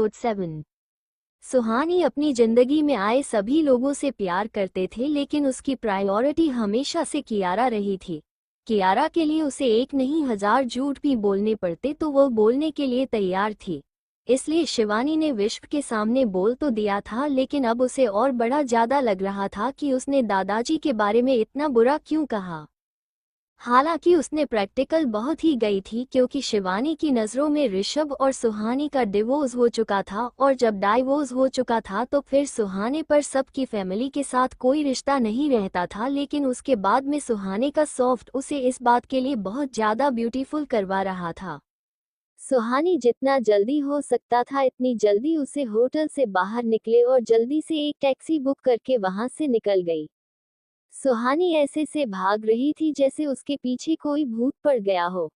Episode 7। सुहानी अपनी जिंदगी में आए सभी लोगों से प्यार करते थे, लेकिन उसकी प्रायोरिटी हमेशा से कियारा रही थी। कियारा के लिए उसे एक नहीं 1000 झूठ भी बोलने पड़ते तो वह बोलने के लिए तैयार थी। इसलिए शिवानी ने विश्व के सामने बोल तो दिया था, लेकिन अब उसे और बड़ा ज्यादा लग रहा था कि उसने दादाजी के बारे में इतना बुरा क्यों कहा। हालांकि उसने प्रैक्टिकल बहुत ही गई थी, क्योंकि शिवानी की नज़रों में ऋषभ और सुहानी का डिवोर्स हो चुका था, और जब डाइवोर्स हो चुका था तो फिर सुहाने पर सबकी फैमिली के साथ कोई रिश्ता नहीं रहता था। लेकिन उसके बाद में सुहाने का सॉफ्ट उसे इस बात के लिए बहुत ज़्यादा ब्यूटीफुल करवा रहा था। सुहानी जितना जल्दी हो सकता था इतनी जल्दी उसे होटल से बाहर निकले और जल्दी से एक टैक्सी बुक करके वहां से निकल गई। सुहानी ऐसे से भाग रही थी जैसे उसके पीछे कोई भूत पड़ गया हो।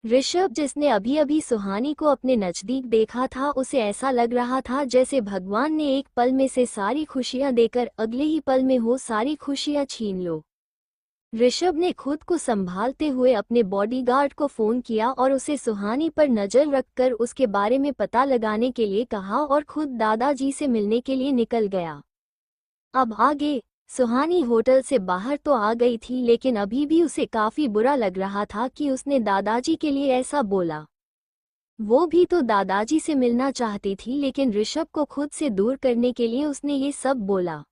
ऋषभ, जिसने अभी अभी सुहानी को अपने नजदीक देखा था, उसे ऐसा लग रहा था जैसे भगवान ने एक पल में से सारी खुशियां देकर अगले ही पल में हो सारी खुशियां छीन लो। ऋषभ ने खुद को संभालते हुए अपने बॉडीगार्ड को फोन किया और उसे सुहानी पर नजर रखकर उसके बारे में पता लगाने के लिए कहा और खुद दादाजी से मिलने के लिए निकल गया। अब आगे सुहानी होटल से बाहर तो आ गई थी, लेकिन अभी भी उसे काफी बुरा लग रहा था कि उसने दादाजी के लिए ऐसा बोला। वो भी तो दादाजी से मिलना चाहती थी, लेकिन ऋषभ को खुद से दूर करने के लिए उसने ये सब बोला।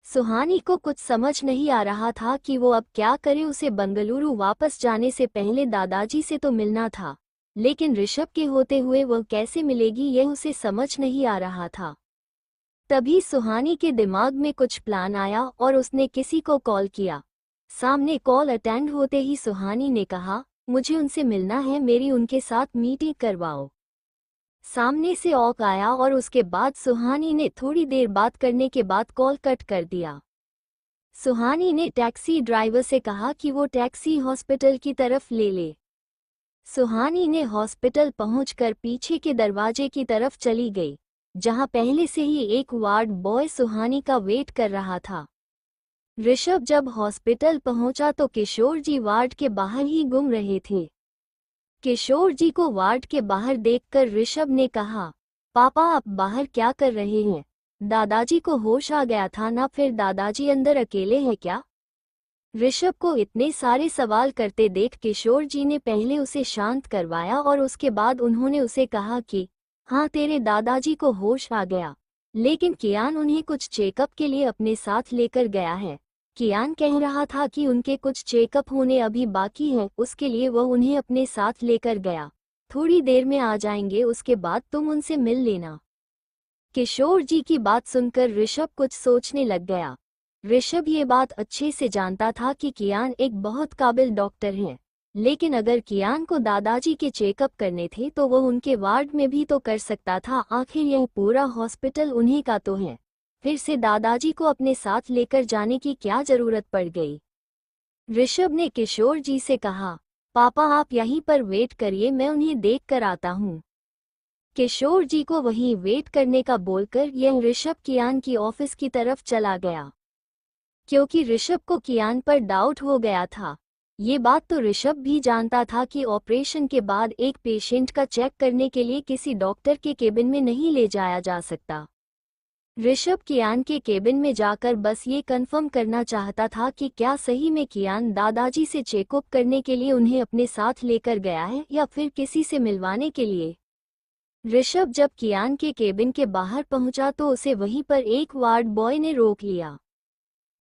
सुहानी को कुछ समझ नहीं आ रहा था कि वो अब क्या करे। उसे बंगलुरु वापस जाने से पहले दादाजी से तो मिलना था, लेकिन ऋषभ के होते हुए वह कैसे मिलेगी यह उसे समझ नहीं आ रहा था। तभी सुहानी के दिमाग में कुछ प्लान आया और उसने किसी को कॉल किया। सामने कॉल अटेंड होते ही सुहानी ने कहा, मुझे उनसे मिलना है, मेरी उनके साथ मीटिंग करवाओ। सामने से ऑक आया और उसके बाद सुहानी ने थोड़ी देर बात करने के बाद कॉल कट कर दिया। सुहानी ने टैक्सी ड्राइवर से कहा कि वो टैक्सी हॉस्पिटल की तरफ ले ले। सुहानी ने हॉस्पिटल पहुंचकर पीछे के दरवाजे की तरफ चली गई, जहां पहले से ही एक वार्ड बॉय सुहानी का वेट कर रहा था। ऋषभ जब हॉस्पिटल पहुंचा तो किशोर जी वार्ड के बाहर ही घूम रहे थे। किशोर जी को वार्ड के बाहर देखकर ऋषभ ने कहा, पापा आप बाहर क्या कर रहे हैं? दादाजी को होश आ गया था ना? फिर दादाजी अंदर अकेले हैं क्या? ऋषभ को इतने सारे सवाल करते देख किशोर जी ने पहले उसे शांत करवाया और उसके बाद उन्होंने उसे कहा कि हाँ, तेरे दादाजी को होश आ गया, लेकिन कियान उन्हें कुछ चेकअप के लिए अपने साथ लेकर गया है। कियान कह रहा था कि उनके कुछ चेकअप होने अभी बाकी है, उसके लिए वह उन्हें अपने साथ लेकर गया। थोड़ी देर में आ जाएंगे, उसके बाद तुम उनसे मिल लेना। किशोर जी की बात सुनकर ऋषभ कुछ सोचने लग गया। ऋषभ ये बात अच्छे से जानता था कि कियान एक बहुत काबिल डॉक्टर है, लेकिन अगर कियान को दादाजी के चेकअप करने थे तो वह उनके वार्ड में भी तो कर सकता था। आखिर यह पूरा हॉस्पिटल उन्हीं का तो है, फिर से दादाजी को अपने साथ लेकर जाने की क्या जरूरत पड़ गई। ऋषभ ने किशोर जी से कहा, पापा आप यहीं पर वेट करिए, मैं उन्हें देख कर आता हूँ। किशोर जी को वहीं वेट करने का बोलकर यह ऋषभ कियान की ऑफिस की तरफ चला गया, क्योंकि ऋषभ को कियान पर डाउट हो गया था। ये बात तो ऋषभ भी जानता था कि ऑपरेशन के बाद एक पेशेंट का चेक करने के लिए किसी डॉक्टर के केबिन में नहीं ले जाया जा सकता। ऋषभ कियान के केबिन में जाकर बस ये कंफर्म करना चाहता था कि क्या सही में कियान दादाजी से चेकअप करने के लिए उन्हें अपने साथ लेकर गया है या फिर किसी से मिलवाने के लिए। ऋषभ जब कियान के केबिन के बाहर पहुंचा तो उसे वहीं पर एक वार्ड बॉय ने रोक लिया।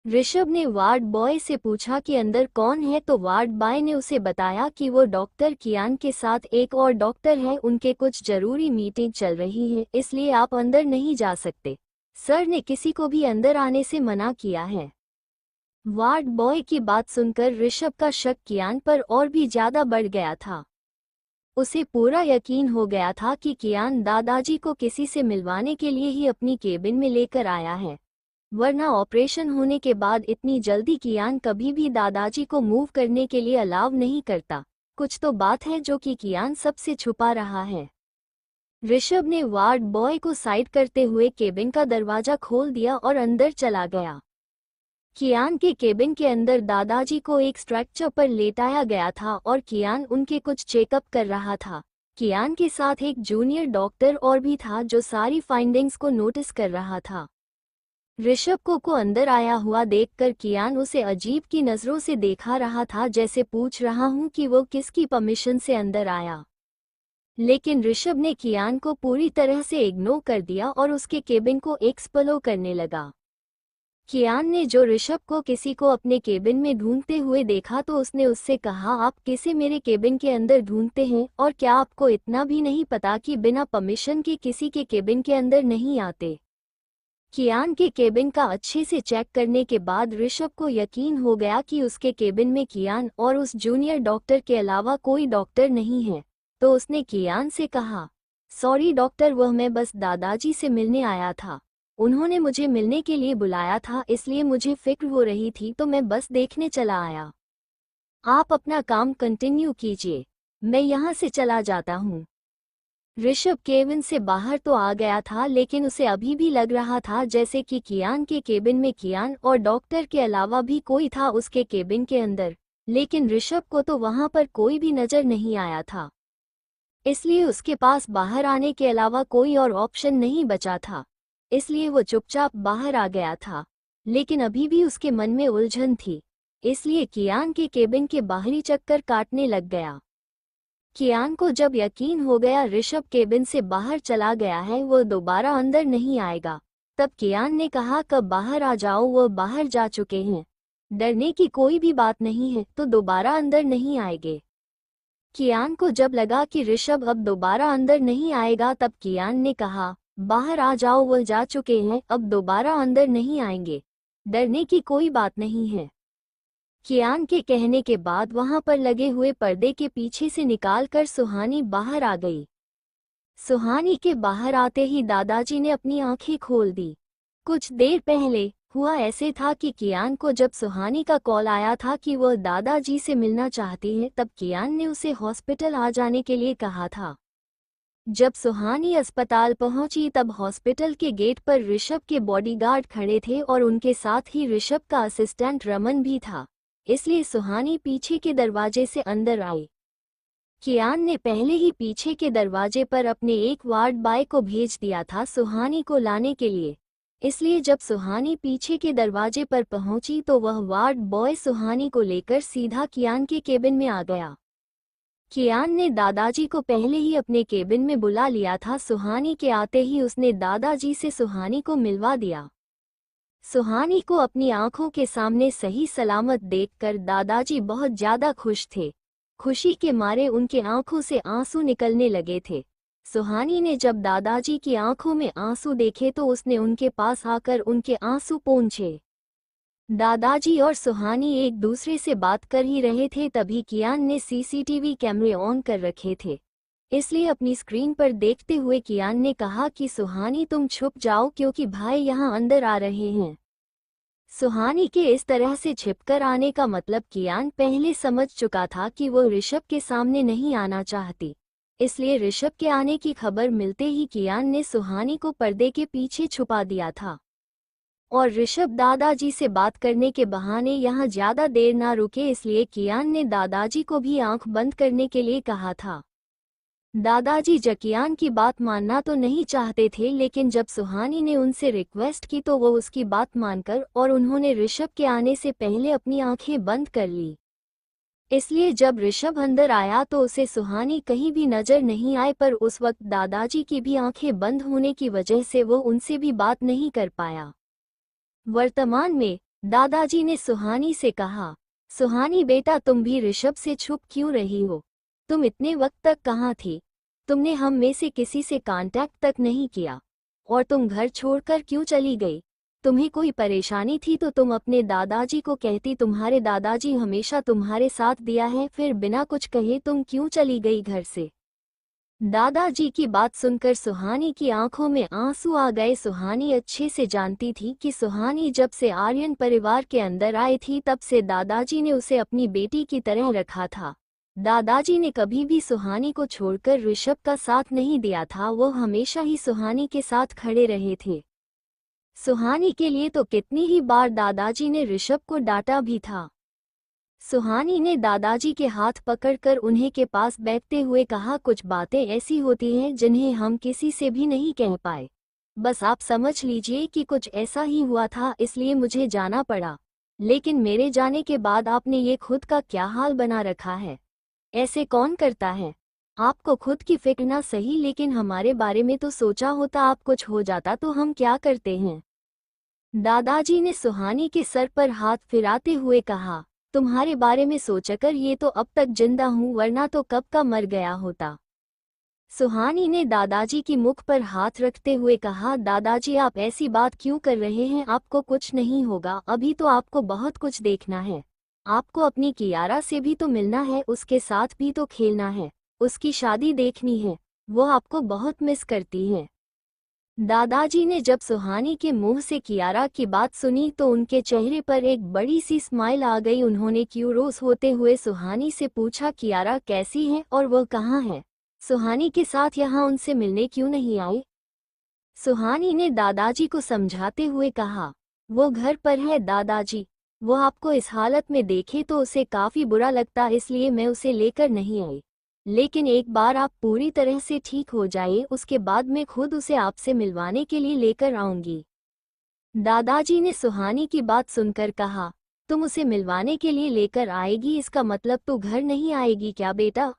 ऋषभ ने वार्ड बॉय से पूछा कि अंदर कौन है, तो वार्ड बॉय ने उसे बताया कि वो डॉक्टर कियान के साथ एक और डॉक्टर है, उनके कुछ जरूरी मीटिंग चल रही है, इसलिए आप अंदर नहीं जा सकते। सर ने किसी को भी अंदर आने से मना किया है। वार्ड बॉय की बात सुनकर ऋषभ का शक कियान पर और भी ज्यादा बढ़ गया था। उसे पूरा यकीन हो गया था कि कियान दादाजी को किसी से मिलवाने के लिए ही अपनी केबिन में लेकर आया है, वरना ऑपरेशन होने के बाद इतनी जल्दी कियान कभी भी दादाजी को मूव करने के लिए अलाउ नहीं करता। कुछ तो बात है जो कि कियान सबसे छुपा रहा है। ऋषभ ने वार्ड बॉय को साइड करते हुए केबिन का दरवाजा खोल दिया और अंदर चला गया। कियान के केबिन के अंदर दादाजी को एक स्ट्रेचर पर लेटाया गया था और कियान उनके कुछ चेकअप कर रहा था। कियान के साथ एक जूनियर डॉक्टर और भी था जो सारी फाइंडिंग्स को नोटिस कर रहा था। ऋषभ को अंदर आया हुआ देखकर कियान उसे अजीब की नज़रों से देखा रहा था, जैसे पूछ रहा हूं कि वो किसकी परमिशन से अंदर आया। लेकिन ऋषभ ने कियान को पूरी तरह से इग्नोर कर दिया और उसके केबिन को एक्सप्लोर करने लगा। कियान ने जो ऋषभ को किसी को अपने केबिन में ढूंढते हुए देखा तो उसने उससे कहा, आप किसे मेरे केबिन के अंदर ढूंढते हैं, और क्या आपको इतना भी नहीं पता कि बिना परमिशन के किसी के केबिन के अंदर नहीं आते। कियान के केबिन का अच्छे से चेक करने के बाद ऋषभ को यकीन हो गया कि उसके केबिन में कियान और उस जूनियर डॉक्टर के अलावा कोई डॉक्टर नहीं है। तो उसने कियान से कहा, सॉरी डॉक्टर, वह मैं बस दादाजी से मिलने आया था। उन्होंने मुझे मिलने के लिए बुलाया था, इसलिए मुझे फिक्र हो रही थी तो मैं बस देखने चला आया। आप अपना काम कंटिन्यू कीजिए, मैं यहाँ से चला जाता हूँ। ऋषभ केबिन से बाहर तो आ गया था, लेकिन उसे अभी भी लग रहा था जैसे कि कियान के केबिन में कियान और डॉक्टर के अलावा भी कोई था उसके केबिन के अंदर। लेकिन ऋषभ को तो वहां पर कोई भी नजर नहीं आया था, इसलिए उसके पास बाहर आने के अलावा कोई और ऑप्शन नहीं बचा था। इसलिए वो चुपचाप बाहर आ गया था, लेकिन अभी भी उसके मन में उलझन थी, इसलिए कियान के केबिन के बाहरी चक्कर काटने लग गया। कियान को जब यकीन हो गया ऋषभ केबिन से बाहर चला गया है, वो दोबारा अंदर नहीं आएगा, तब कियान ने कहा, कब बाहर आ जाओ, वो बाहर जा चुके हैं, डरने की कोई भी बात नहीं है, तो दोबारा अंदर नहीं आएंगे। कियान को जब लगा कि ऋषभ अब दोबारा अंदर नहीं आएगा, तब कियान ने कहा, बाहर आ जाओ, वो जा चुके हैं, अब दोबारा अंदर नहीं आएंगे, डरने की कोई बात नहीं है। कियान के कहने के बाद वहां पर लगे हुए पर्दे के पीछे से निकालकर सुहानी बाहर आ गई। सुहानी के बाहर आते ही दादाजी ने अपनी आंखें खोल दी। कुछ देर पहले हुआ ऐसे था कि कियान को जब सुहानी का कॉल आया था कि वह दादाजी से मिलना चाहती है, तब कियान ने उसे हॉस्पिटल आ जाने के लिए कहा था। जब सुहानी अस्पताल पहुंची तब हॉस्पिटल के गेट पर ऋषभ के बॉडीगार्ड खड़े थे और उनके साथ ही ऋषभ का असिस्टेंट रमन भी था, इसलिए सुहानी पीछे के दरवाजे से अंदर आई। कियान ने पहले ही पीछे के दरवाजे पर अपने एक वार्ड बॉय को भेज दिया था सुहानी को लाने के लिए, इसलिए जब सुहानी पीछे के दरवाजे पर पहुंची तो वह वार्ड बॉय सुहानी को लेकर सीधा कियान के केबिन में आ गया। कियान ने दादाजी को पहले ही अपने केबिन में बुला लिया था। सुहानी के आते ही उसने दादाजी से सुहानी को मिलवा दिया। सुहानी को अपनी आंखों के सामने सही सलामत देखकर दादाजी बहुत ज्यादा खुश थे। खुशी के मारे उनके आंखों से आंसू निकलने लगे थे। सुहानी ने जब दादाजी की आंखों में आंसू देखे तो उसने उनके पास आकर उनके आंसू पोंछे। दादाजी और सुहानी एक दूसरे से बात कर ही रहे थे, तभी कियान ने सीसीटीवी कैमरे ऑन कर रखे थे, इसलिए अपनी स्क्रीन पर देखते हुए कियान ने कहा कि सुहानी तुम छुप जाओ क्योंकि भाई यहाँ अंदर आ रहे हैं। सुहानी के इस तरह से छिपकर आने का मतलब कियान पहले समझ चुका था कि वो ऋषभ के सामने नहीं आना चाहती, इसलिए ऋषभ के आने की खबर मिलते ही कियान ने सुहानी को पर्दे के पीछे छुपा दिया था और ऋषभ दादाजी से बात करने के बहाने यहाँ ज्यादा देर ना रुके, इसलिए कियान ने दादाजी को भी आंख बंद करने के लिए कहा था। दादाजी कियान की बात मानना तो नहीं चाहते थे, लेकिन जब सुहानी ने उनसे रिक्वेस्ट की तो वो उसकी बात मानकर और उन्होंने ऋषभ के आने से पहले अपनी आंखें बंद कर ली। इसलिए जब ऋषभ अंदर आया तो उसे सुहानी कहीं भी नजर नहीं आए, पर उस वक्त दादाजी की भी आंखें बंद होने की वजह से वो उनसे भी बात नहीं कर पाया। वर्तमान में दादाजी ने सुहानी से कहा, सुहानी बेटा तुम भी ऋषभ से छुप क्यों रही हो? तुम इतने वक्त तक कहाँ थी? तुमने हम में से किसी से कांटेक्ट तक नहीं किया और तुम घर छोड़कर क्यों चली गई? तुम्हें कोई परेशानी थी तो तुम अपने दादाजी को कहती, तुम्हारे दादाजी हमेशा तुम्हारे साथ दिया है, फिर बिना कुछ कहे तुम क्यों चली गई घर से? दादाजी की बात सुनकर सुहानी की आंखों में आंसू आ गए। सुहानी अच्छे से जानती थी कि सुहानी जब से आर्यन परिवार के अंदर आई थी तब से दादाजी ने उसे अपनी बेटी की तरह रखा था। दादाजी ने कभी भी सुहानी को छोड़कर ऋषभ का साथ नहीं दिया था, वो हमेशा ही सुहानी के साथ खड़े रहे थे। सुहानी के लिए तो कितनी ही बार दादाजी ने ऋषभ को डांटा भी था। सुहानी ने दादाजी के हाथ पकड़कर उन्हें के पास बैठते हुए कहा, कुछ बातें ऐसी होती हैं जिन्हें हम किसी से भी नहीं कह पाए। बस आप समझ लीजिए कि कुछ ऐसा ही हुआ था, इसलिए मुझे जाना पड़ा। लेकिन मेरे जाने के बाद आपने ये खुद का क्या हाल बना रखा है? ऐसे कौन करता है? आपको खुद की फिक्र ना सही, लेकिन हमारे बारे में तो सोचा होता। आप कुछ हो जाता तो हम क्या करते हैं? दादाजी ने सुहानी के सर पर हाथ फिराते हुए कहा, तुम्हारे बारे में सोचकर ये तो अब तक जिंदा हूँ, वरना तो कब का मर गया होता। सुहानी ने दादाजी की मुख पर हाथ रखते हुए कहा, दादाजी आप ऐसी बात क्यों कर रहे हैं? आपको कुछ नहीं होगा, अभी तो आपको बहुत कुछ देखना है। आपको अपनी कियारा से भी तो मिलना है, उसके साथ भी तो खेलना है, उसकी शादी देखनी है। वो आपको बहुत मिस करती है। दादाजी ने जब सुहानी के मुंह से कियारा की बात सुनी तो उनके चेहरे पर एक बड़ी सी स्माइल आ गई। उन्होंने क्यूरोस होते हुए सुहानी से पूछा, कियारा कैसी है और वह कहाँ है? सुहानी के साथ यहाँ उनसे मिलने क्यों नहीं आए? सुहानी ने दादाजी को समझाते हुए कहा, वो घर पर है दादाजी। वो आपको इस हालत में देखे तो उसे काफी बुरा लगता, इसलिए मैं उसे लेकर नहीं आई। लेकिन एक बार आप पूरी तरह से ठीक हो जाइए, उसके बाद मैं खुद उसे आपसे मिलवाने के लिए लेकर आऊंगी। दादाजी ने सुहानी की बात सुनकर कहा, तुम उसे मिलवाने के लिए लेकर आएगी? इसका मतलब तो घर नहीं आएगी क्या बेटा?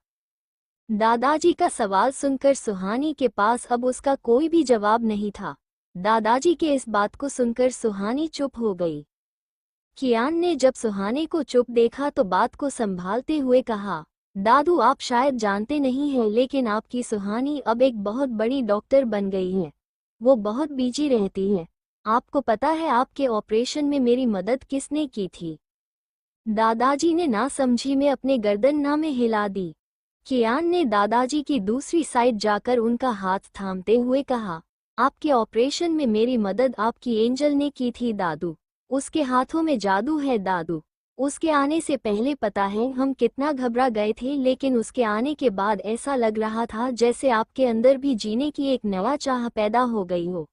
दादाजी का सवाल सुनकर सुहानी के पास अब उसका कोई भी जवाब नहीं था। दादाजी के इस बात को सुनकर सुहानी चुप हो गई। कियान ने जब सुहानी को चुप देखा तो बात को संभालते हुए कहा, दादू आप शायद जानते नहीं हैं, लेकिन आपकी सुहानी अब एक बहुत बड़ी डॉक्टर बन गई है। वो बहुत बिजी रहती है। आपको पता है आपके ऑपरेशन में मेरी मदद किसने की थी? दादाजी ने ना समझी में अपने गर्दन ना में हिला दी। कियान ने दादाजी की दूसरी साइड जाकर उनका हाथ थामते हुए कहा, आपके ऑपरेशन में मेरी मदद आपकी एंजल ने की थी दादू। उसके हाथों में जादू है दादू। उसके आने से पहले पता है हम कितना घबरा गए थे, लेकिन उसके आने के बाद ऐसा लग रहा था जैसे आपके अंदर भी जीने की एक नया चाह पैदा हो गई हो।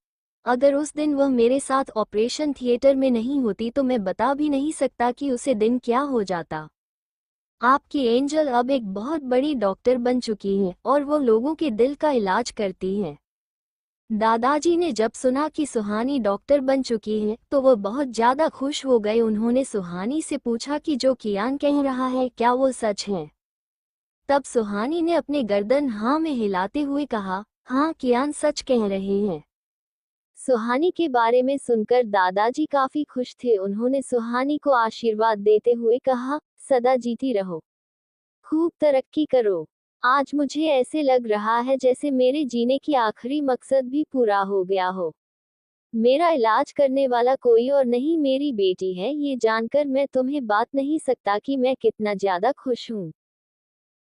अगर उस दिन वह मेरे साथ ऑपरेशन थिएटर में नहीं होती तो मैं बता भी नहीं सकता कि उसे दिन क्या हो जाता। आपकी एंजल अब एक बहुत बड़ी डॉक्टर बन चुकी है और वो लोगों के दिल का इलाज करती है। दादाजी ने जब सुना कि सुहानी डॉक्टर बन चुकी है तो वो बहुत ज्यादा खुश हो गए। उन्होंने सुहानी से पूछा कि जो कियान कह रहा है क्या वो सच है? तब सुहानी ने अपने गर्दन हाँ में हिलाते हुए कहा, हाँ कियान सच कह रहे हैं। सुहानी के बारे में सुनकर दादाजी काफी खुश थे। उन्होंने सुहानी को आशीर्वाद देते हुए कहा, सदा जीती रहो, खूब तरक्की करो। आज मुझे ऐसे लग रहा है जैसे मेरे जीने की आखिरी मकसद भी पूरा हो गया हो। मेरा इलाज करने वाला कोई और नहीं मेरी बेटी है। ये जानकर मैं तुम्हें बात नहीं सकता कि मैं कितना ज्यादा खुश हूँ।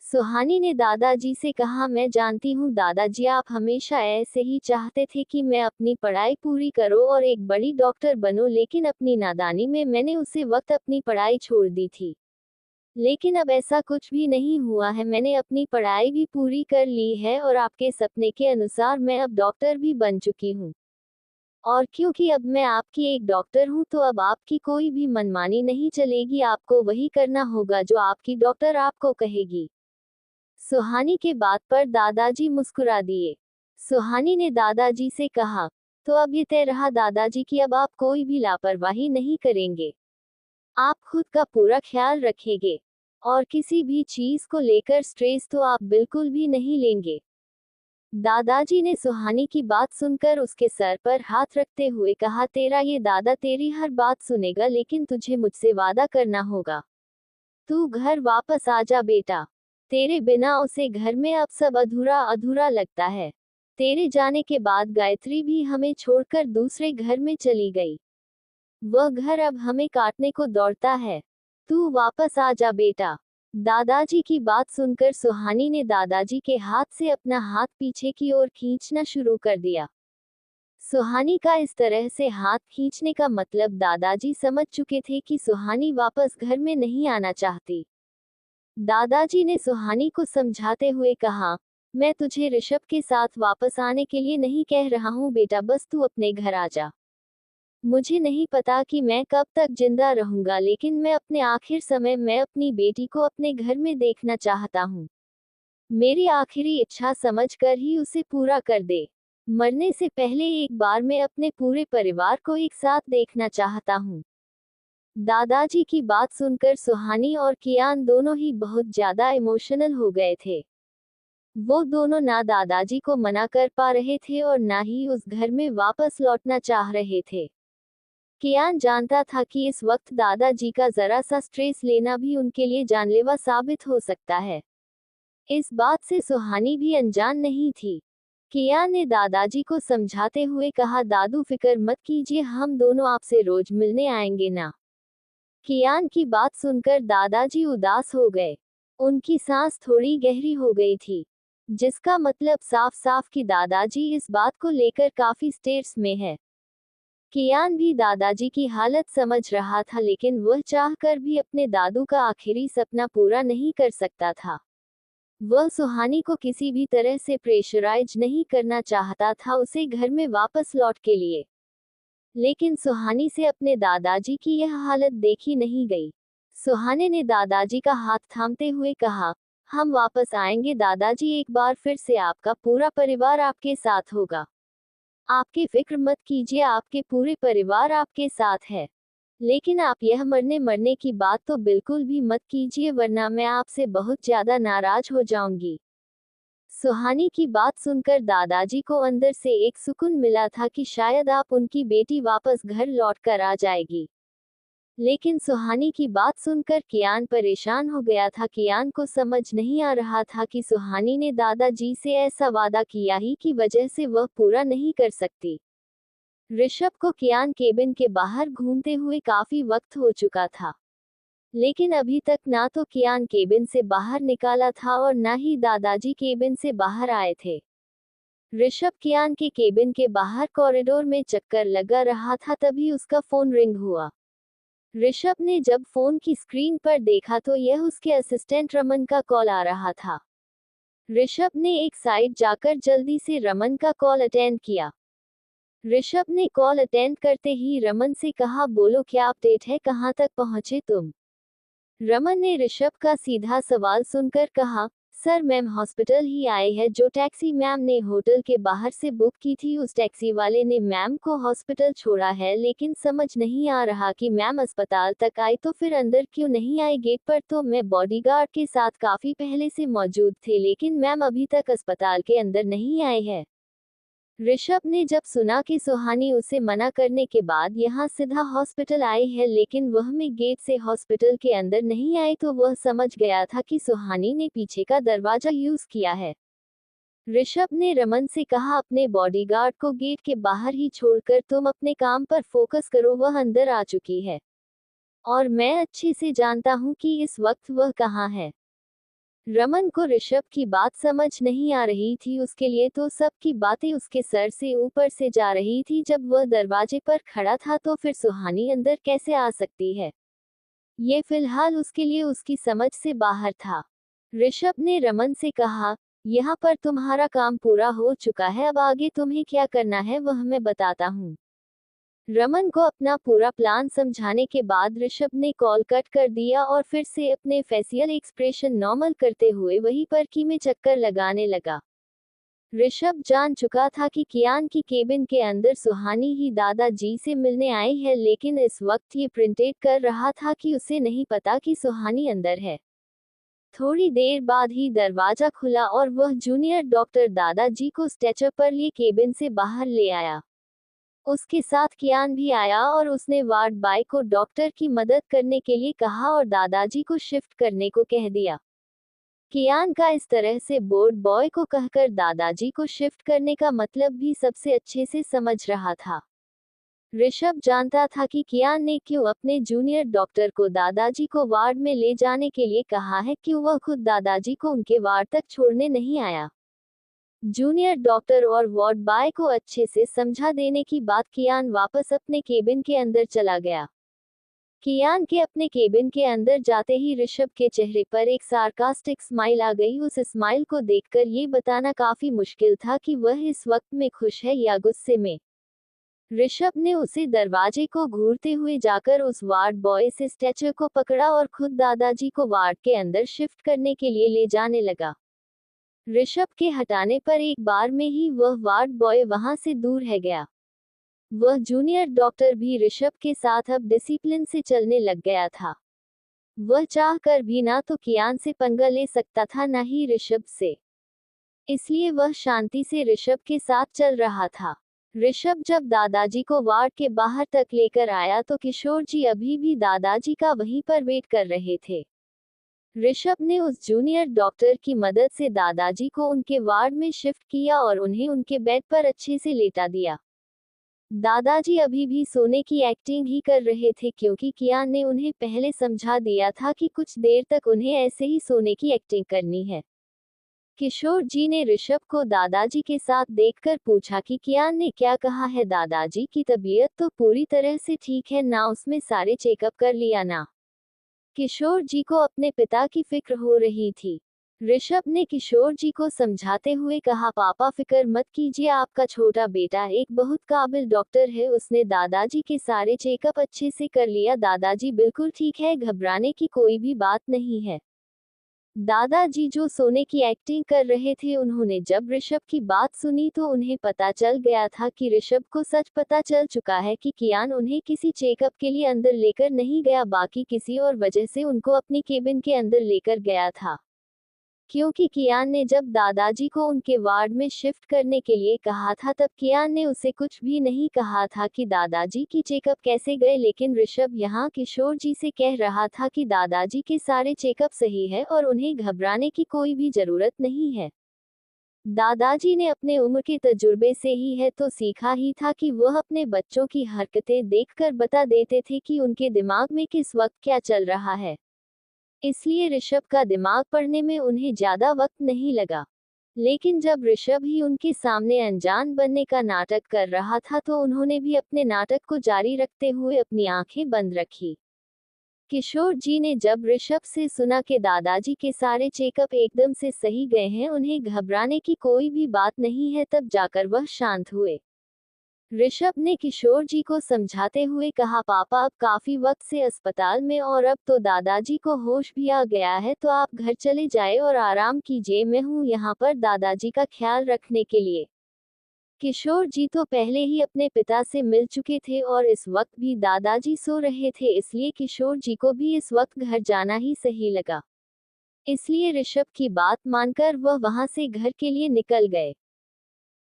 सुहानी ने दादाजी से कहा, मैं जानती हूँ दादाजी आप हमेशा ऐसे ही चाहते थे कि मैं अपनी पढ़ाई पूरी करूँ और एक बड़ी डॉक्टर बनूं, लेकिन अपनी नादानी में मैंने उसी वक्त अपनी पढ़ाई छोड़ दी थी। लेकिन अब ऐसा कुछ भी नहीं हुआ है। मैंने अपनी पढ़ाई भी पूरी कर ली है और आपके सपने के अनुसार मैं अब डॉक्टर भी बन चुकी हूँ। और क्योंकि अब मैं आपकी एक डॉक्टर हूँ तो अब आपकी कोई भी मनमानी नहीं चलेगी। आपको वही करना होगा जो आपकी डॉक्टर आपको कहेगी। सुहानी के बात पर दादाजी मुस्कुरा दिए। सुहानी ने दादाजी से कहा, तो अब ये तय रहा दादाजी कि अब आप कोई भी लापरवाही नहीं करेंगे। आप खुद का पूरा ख्याल रखेंगे और किसी भी चीज को लेकर स्ट्रेस तो आप बिल्कुल भी नहीं लेंगे। दादाजी ने सुहानी की बात सुनकर उसके सर पर हाथ रखते हुए कहा, तेरा ये दादा तेरी हर बात सुनेगा, लेकिन तुझे मुझसे वादा करना होगा। तू घर वापस आ जा बेटा। तेरे बिना उसे घर में अब सब अधूरा अधूरा लगता है। तेरे जाने के बाद गायत्री भी हमें छोड़कर दूसरे घर में चली गई। वह घर अब हमें काटने को दौड़ता है। तू वापस आ जा बेटा। दादाजी की बात सुनकर सुहानी ने दादाजी के हाथ से अपना हाथ पीछे की ओर खींचना शुरू कर दिया। सुहानी का इस तरह से हाथ खींचने का मतलब दादाजी समझ चुके थे कि सुहानी वापस घर में नहीं आना चाहती। दादाजी ने सुहानी को समझाते हुए कहा, मैं तुझे ऋषभ के साथ वापस आने के लिए नहीं कह रहा हूँ बेटा, बस तू अपने घर आ जा। मुझे नहीं पता कि मैं कब तक जिंदा रहूंगा, लेकिन मैं अपने आखिर समय में अपनी बेटी को अपने घर में देखना चाहता हूँ। मेरी आखिरी इच्छा समझकर ही उसे पूरा कर दे। मरने से पहले एक बार मैं अपने पूरे परिवार को एक साथ देखना चाहता हूँ। दादाजी की बात सुनकर सुहानी और कियान दोनों ही बहुत ज्यादा इमोशनल हो गए थे। वो दोनों ना दादाजी को मना कर पा रहे थे और ना ही उस घर में वापस लौटना चाह रहे थे। कियान जानता था कि इस वक्त दादाजी का जरा सा स्ट्रेस लेना भी उनके लिए जानलेवा साबित हो सकता है। इस बात से सुहानी भी अनजान नहीं थी। कियान ने दादाजी को समझाते हुए कहा, दादू फिक्र मत कीजिए, हम दोनों आपसे रोज मिलने आएंगे ना। कियान की बात सुनकर दादाजी उदास हो गए। उनकी सांस थोड़ी गहरी हो गई थी, जिसका मतलब साफ साफ कि दादाजी इस बात को लेकर काफी स्टेट्स में है। कियान भी दादाजी की हालत समझ रहा था, लेकिन वह चाहकर भी अपने दादू का आखिरी सपना पूरा नहीं कर सकता था। वह सुहानी को किसी भी तरह से प्रेशराइज नहीं करना चाहता था उसे घर में वापस लौट के लिए। लेकिन सुहानी से अपने दादाजी की यह हालत देखी नहीं गई। सुहाने ने दादाजी का हाथ थामते हुए कहा, हम वापस आएंगे दादाजी, एक बार फिर से आपका पूरा परिवार आपके साथ होगा। आपकी फिक्र मत कीजिए, आपके पूरे परिवार आपके साथ है। लेकिन आप यह मरने की बात तो बिल्कुल भी मत कीजिए, वरना मैं आपसे बहुत ज्यादा नाराज हो जाऊंगी। सुहानी की बात सुनकर दादाजी को अंदर से एक सुकून मिला था कि शायद आप उनकी बेटी वापस घर लौट कर आ जाएगी। लेकिन सुहानी की बात सुनकर कियान परेशान हो गया था। कियान को समझ नहीं आ रहा था कि सुहानी ने दादाजी से ऐसा वादा किया ही की वजह से वह पूरा नहीं कर सकती। ऋषभ को कियान केबिन के बाहर घूमते हुए काफी वक्त हो चुका था, लेकिन अभी तक ना तो कियान केबिन से बाहर निकाला था और ना ही दादाजी केबिन से बाहर आए थे। ऋषभ कियान के केबिन के बाहर कॉरिडोर में चक्कर लगा रहा था, तभी उसका फोन रिंग हुआ। ऋषभ ने जब फोन की स्क्रीन पर देखा तो यह उसके असिस्टेंट रमन का कॉल आ रहा था। ऋषभ ने एक साइड जाकर जल्दी से रमन का कॉल अटेंड किया। ऋषभ ने कॉल अटेंड करते ही रमन से कहा, बोलो क्या अपडेट है, कहां तक पहुंचे तुम। रमन ने ऋषभ का सीधा सवाल सुनकर कहा, सर मैम हॉस्पिटल ही आए हैं। जो टैक्सी मैम ने होटल के बाहर से बुक की थी उस टैक्सी वाले ने मैम को हॉस्पिटल छोड़ा है, लेकिन समझ नहीं आ रहा कि मैम अस्पताल तक आई तो फिर अंदर क्यों नहीं आई। गेट पर तो मैं बॉडीगार्ड के साथ काफी पहले से मौजूद थे, लेकिन मैम अभी तक अस्पताल के अंदर नहीं आए हैं। ऋषभ ने जब सुना कि सुहानी उसे मना करने के बाद यहां सीधा हॉस्पिटल आई है, लेकिन वह में गेट से हॉस्पिटल के अंदर नहीं आई, तो वह समझ गया था कि सुहानी ने पीछे का दरवाजा यूज किया है। ऋषभ ने रमन से कहा, अपने बॉडीगार्ड को गेट के बाहर ही छोड़कर तुम अपने काम पर फोकस करो, वह अंदर आ चुकी है और मैं अच्छे से जानता हूं कि इस वक्त वह कहां है। रमन को ऋषभ की बात समझ नहीं आ रही थी, उसके लिए तो सबकी बातें उसके सर से ऊपर से जा रही थी। जब वह दरवाजे पर खड़ा था तो फिर सुहानी अंदर कैसे आ सकती है, ये फिलहाल उसके लिए उसकी समझ से बाहर था। ऋषभ ने रमन से कहा, यहाँ पर तुम्हारा काम पूरा हो चुका है, अब आगे तुम्हें क्या करना है वह मैं बताता हूँ। रमन को अपना पूरा प्लान समझाने के बाद ऋषभ ने कॉल कट कर दिया और फिर से अपने फेशियल एक्सप्रेशन नॉर्मल करते हुए वहीं पर की में चक्कर लगाने लगा। ऋषभ जान चुका था कि कियान की केबिन के अंदर सुहानी ही दादाजी से मिलने आई है, लेकिन इस वक्त ये प्रिंटेड कर रहा था कि उसे नहीं पता कि सुहानी अंदर है। थोड़ी देर बाद ही दरवाजा खुला और वह जूनियर डॉक्टर दादाजी को स्ट्रेचर पर लिए केबिन से बाहर ले आया। उसके साथ कियान भी आया और उसने वार्ड बॉय को डॉक्टर की मदद करने के लिए कहा और दादाजी को शिफ्ट करने को कह दिया। कियान का इस तरह से बोर्ड बॉय को कहकर दादाजी को शिफ्ट करने का मतलब भी सबसे अच्छे से समझ रहा था। ऋषभ जानता था कि कियान ने क्यों अपने जूनियर डॉक्टर को दादाजी को वार्ड में ले जाने के लिए कहा है, क्यों वह खुद दादाजी को उनके वार्ड तक छोड़ने नहीं आया। जूनियर डॉक्टर और वार्ड बॉय को अच्छे से समझा देने की बात कियान वापस अपने केबिन के अंदर चला गया। कियान के अपने केबिन के अंदर जाते ही ऋषभ के चेहरे पर एक सार्कास्टिक स्माइल आ गई। उस स्माइल को देखकर ये बताना काफी मुश्किल था कि वह इस वक्त में खुश है या गुस्से में। ऋषभ ने उसे दरवाजे को घूरते हुए जाकर उस वार्ड बॉय से स्ट्रेचर को पकड़ा और खुद दादाजी को वार्ड के अंदर शिफ्ट करने के लिए ले जाने लगा। ऋषभ के हटाने पर एक बार में ही वह वार्ड बॉय वहां से दूर है गया। वह जूनियर डॉक्टर भी ऋषभ के साथ अब डिसिप्लिन से चलने लग गया था। वह चाह कर भी ना तो कियान से पंगा ले सकता था ना ही ऋषभ से, इसलिए वह शांति से ऋषभ के साथ चल रहा था। ऋषभ जब दादाजी को वार्ड के बाहर तक लेकर आया तो किशोर जी अभी भी दादाजी का वहीं पर वेट कर रहे थे। ऋषभ ने उस जूनियर डॉक्टर की मदद से दादाजी को उनके वार्ड में शिफ्ट किया और उन्हें उनके बेड पर अच्छे से लेटा दिया। दादाजी अभी भी सोने की एक्टिंग ही कर रहे थे क्योंकि कियान ने उन्हें पहले समझा दिया था कि कुछ देर तक उन्हें ऐसे ही सोने की एक्टिंग करनी है। किशोर जी ने ऋषभ को दादाजी के साथ देखकर पूछा कि कियान ने क्या कहा है। दादाजी की तबीयत तो पूरी तरह से ठीक है ना, उसमें सारे चेकअप कर लिया ना। किशोर जी को अपने पिता की फिक्र हो रही थी। ऋषभ ने किशोर जी को समझाते हुए कहा, पापा फिक्र मत कीजिए, आपका छोटा बेटा एक बहुत काबिल डॉक्टर है, उसने दादाजी के सारे चेकअप अच्छे से कर लिया। दादाजी बिल्कुल ठीक है, घबराने की कोई भी बात नहीं है। दादाजी जो सोने की एक्टिंग कर रहे थे, उन्होंने जब ऋषभ की बात सुनी तो उन्हें पता चल गया था कि ऋषभ को सच पता चल चुका है कि कियान उन्हें किसी चेकअप के लिए अंदर लेकर नहीं गया, बाकी किसी और वजह से उनको अपनी केबिन के अंदर लेकर गया था। क्योंकि कियान ने जब दादाजी को उनके वार्ड में शिफ्ट करने के लिए कहा था तब कियान ने उसे कुछ भी नहीं कहा था कि दादाजी की चेकअप कैसे गए, लेकिन ऋषभ यहाँ किशोर जी से कह रहा था कि दादाजी के सारे चेकअप सही है और उन्हें घबराने की कोई भी जरूरत नहीं है। दादाजी ने अपने उम्र के तजुर्बे से ही है तो सीखा ही था कि वह अपने बच्चों की हरकतें देखकर बता देते थे कि उनके दिमाग में किस वक्त क्या चल रहा है, इसलिए ऋषभ का दिमाग पढ़ने में उन्हें ज्यादा वक्त नहीं लगा। लेकिन जब ऋषभ ही उनके सामने अनजान बनने का नाटक कर रहा था तो उन्होंने भी अपने नाटक को जारी रखते हुए अपनी आंखें बंद रखी। किशोर जी ने जब ऋषभ से सुना कि दादाजी के सारे चेकअप एकदम से सही गए हैं, उन्हें घबराने की कोई भी बात नहीं है, तब जाकर वह शांत हुए। ऋषभ ने किशोर जी को समझाते हुए कहा, पापा अब काफी वक्त से अस्पताल में और अब तो दादाजी को होश भी आ गया है, तो आप घर चले जाए और आराम कीजिए, मैं हूँ यहाँ पर दादाजी का ख्याल रखने के लिए। किशोर जी तो पहले ही अपने पिता से मिल चुके थे और इस वक्त भी दादाजी सो रहे थे, इसलिए किशोर जी को भी इस वक्त घर जाना ही सही लगा। इसलिए ऋषभ की बात मानकर वह वहां से घर के लिए निकल गए।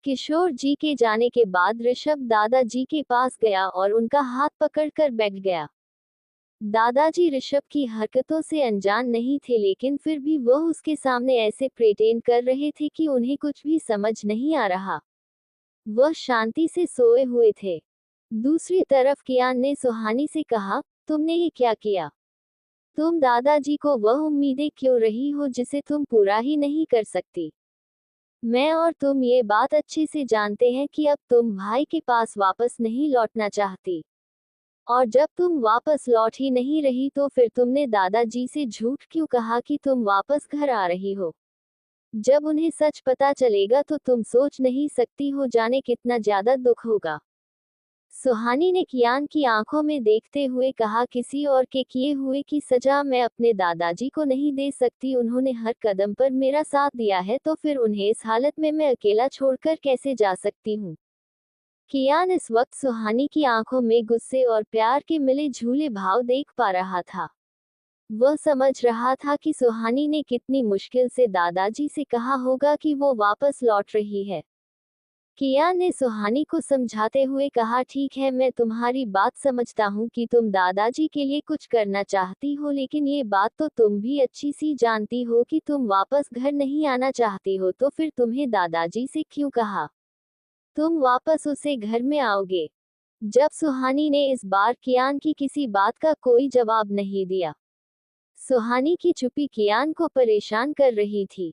किशोर जी के जाने के बाद ऋषभ दादाजी के पास गया और उनका हाथ पकड़कर बैठ गया। दादाजी ऋषभ की हरकतों से अनजान नहीं थे, लेकिन फिर भी वह उसके सामने ऐसे प्रेटेंड कर रहे थे कि उन्हें कुछ भी समझ नहीं आ रहा। वह शांति से सोए हुए थे। दूसरी तरफ कियान ने सुहानी से कहा, तुमने ये क्या किया? तुम दादाजी को वह उम्मीदें क्यों रही हो जिसे तुम पूरा ही नहीं कर सकती? मैं और तुम ये बात अच्छे से जानते हैं कि अब तुम भाई के पास वापस नहीं लौटना चाहती, और जब तुम वापस लौट ही नहीं रही तो फिर तुमने दादाजी से झूठ क्यों कहा कि तुम वापस घर आ रही हो? जब उन्हें सच पता चलेगा तो तुम सोच नहीं सकती हो जाने कितना ज्यादा दुख होगा। सुहानी ने कियान की आंखों में देखते हुए कहा, किसी और के किए हुए की सजा मैं अपने दादाजी को नहीं दे सकती, उन्होंने हर कदम पर मेरा साथ दिया है, तो फिर उन्हें इस हालत में मैं अकेला छोड़कर कैसे जा सकती हूँ? कियान इस वक्त सुहानी की आंखों में गुस्से और प्यार के मिले झूले भाव देख पा रहा था। वह समझ रहा था कि सुहानी ने कितनी मुश्किल से दादाजी से कहा होगा कि वो वापस लौट रही है। कियान ने सुहानी को समझाते हुए कहा, ठीक है, मैं तुम्हारी बात समझता हूँ कि तुम दादाजी के लिए कुछ करना चाहती हो, लेकिन ये बात तो तुम भी अच्छी सी जानती हो कि तुम वापस घर नहीं आना चाहती हो, तो फिर तुम्हें दादाजी से क्यों कहा तुम वापस उसे घर में आओगे? जब सुहानी ने इस बार कियान की किसी बात का कोई जवाब नहीं दिया। सुहानी की चुप्पी कियान को परेशान कर रही थी।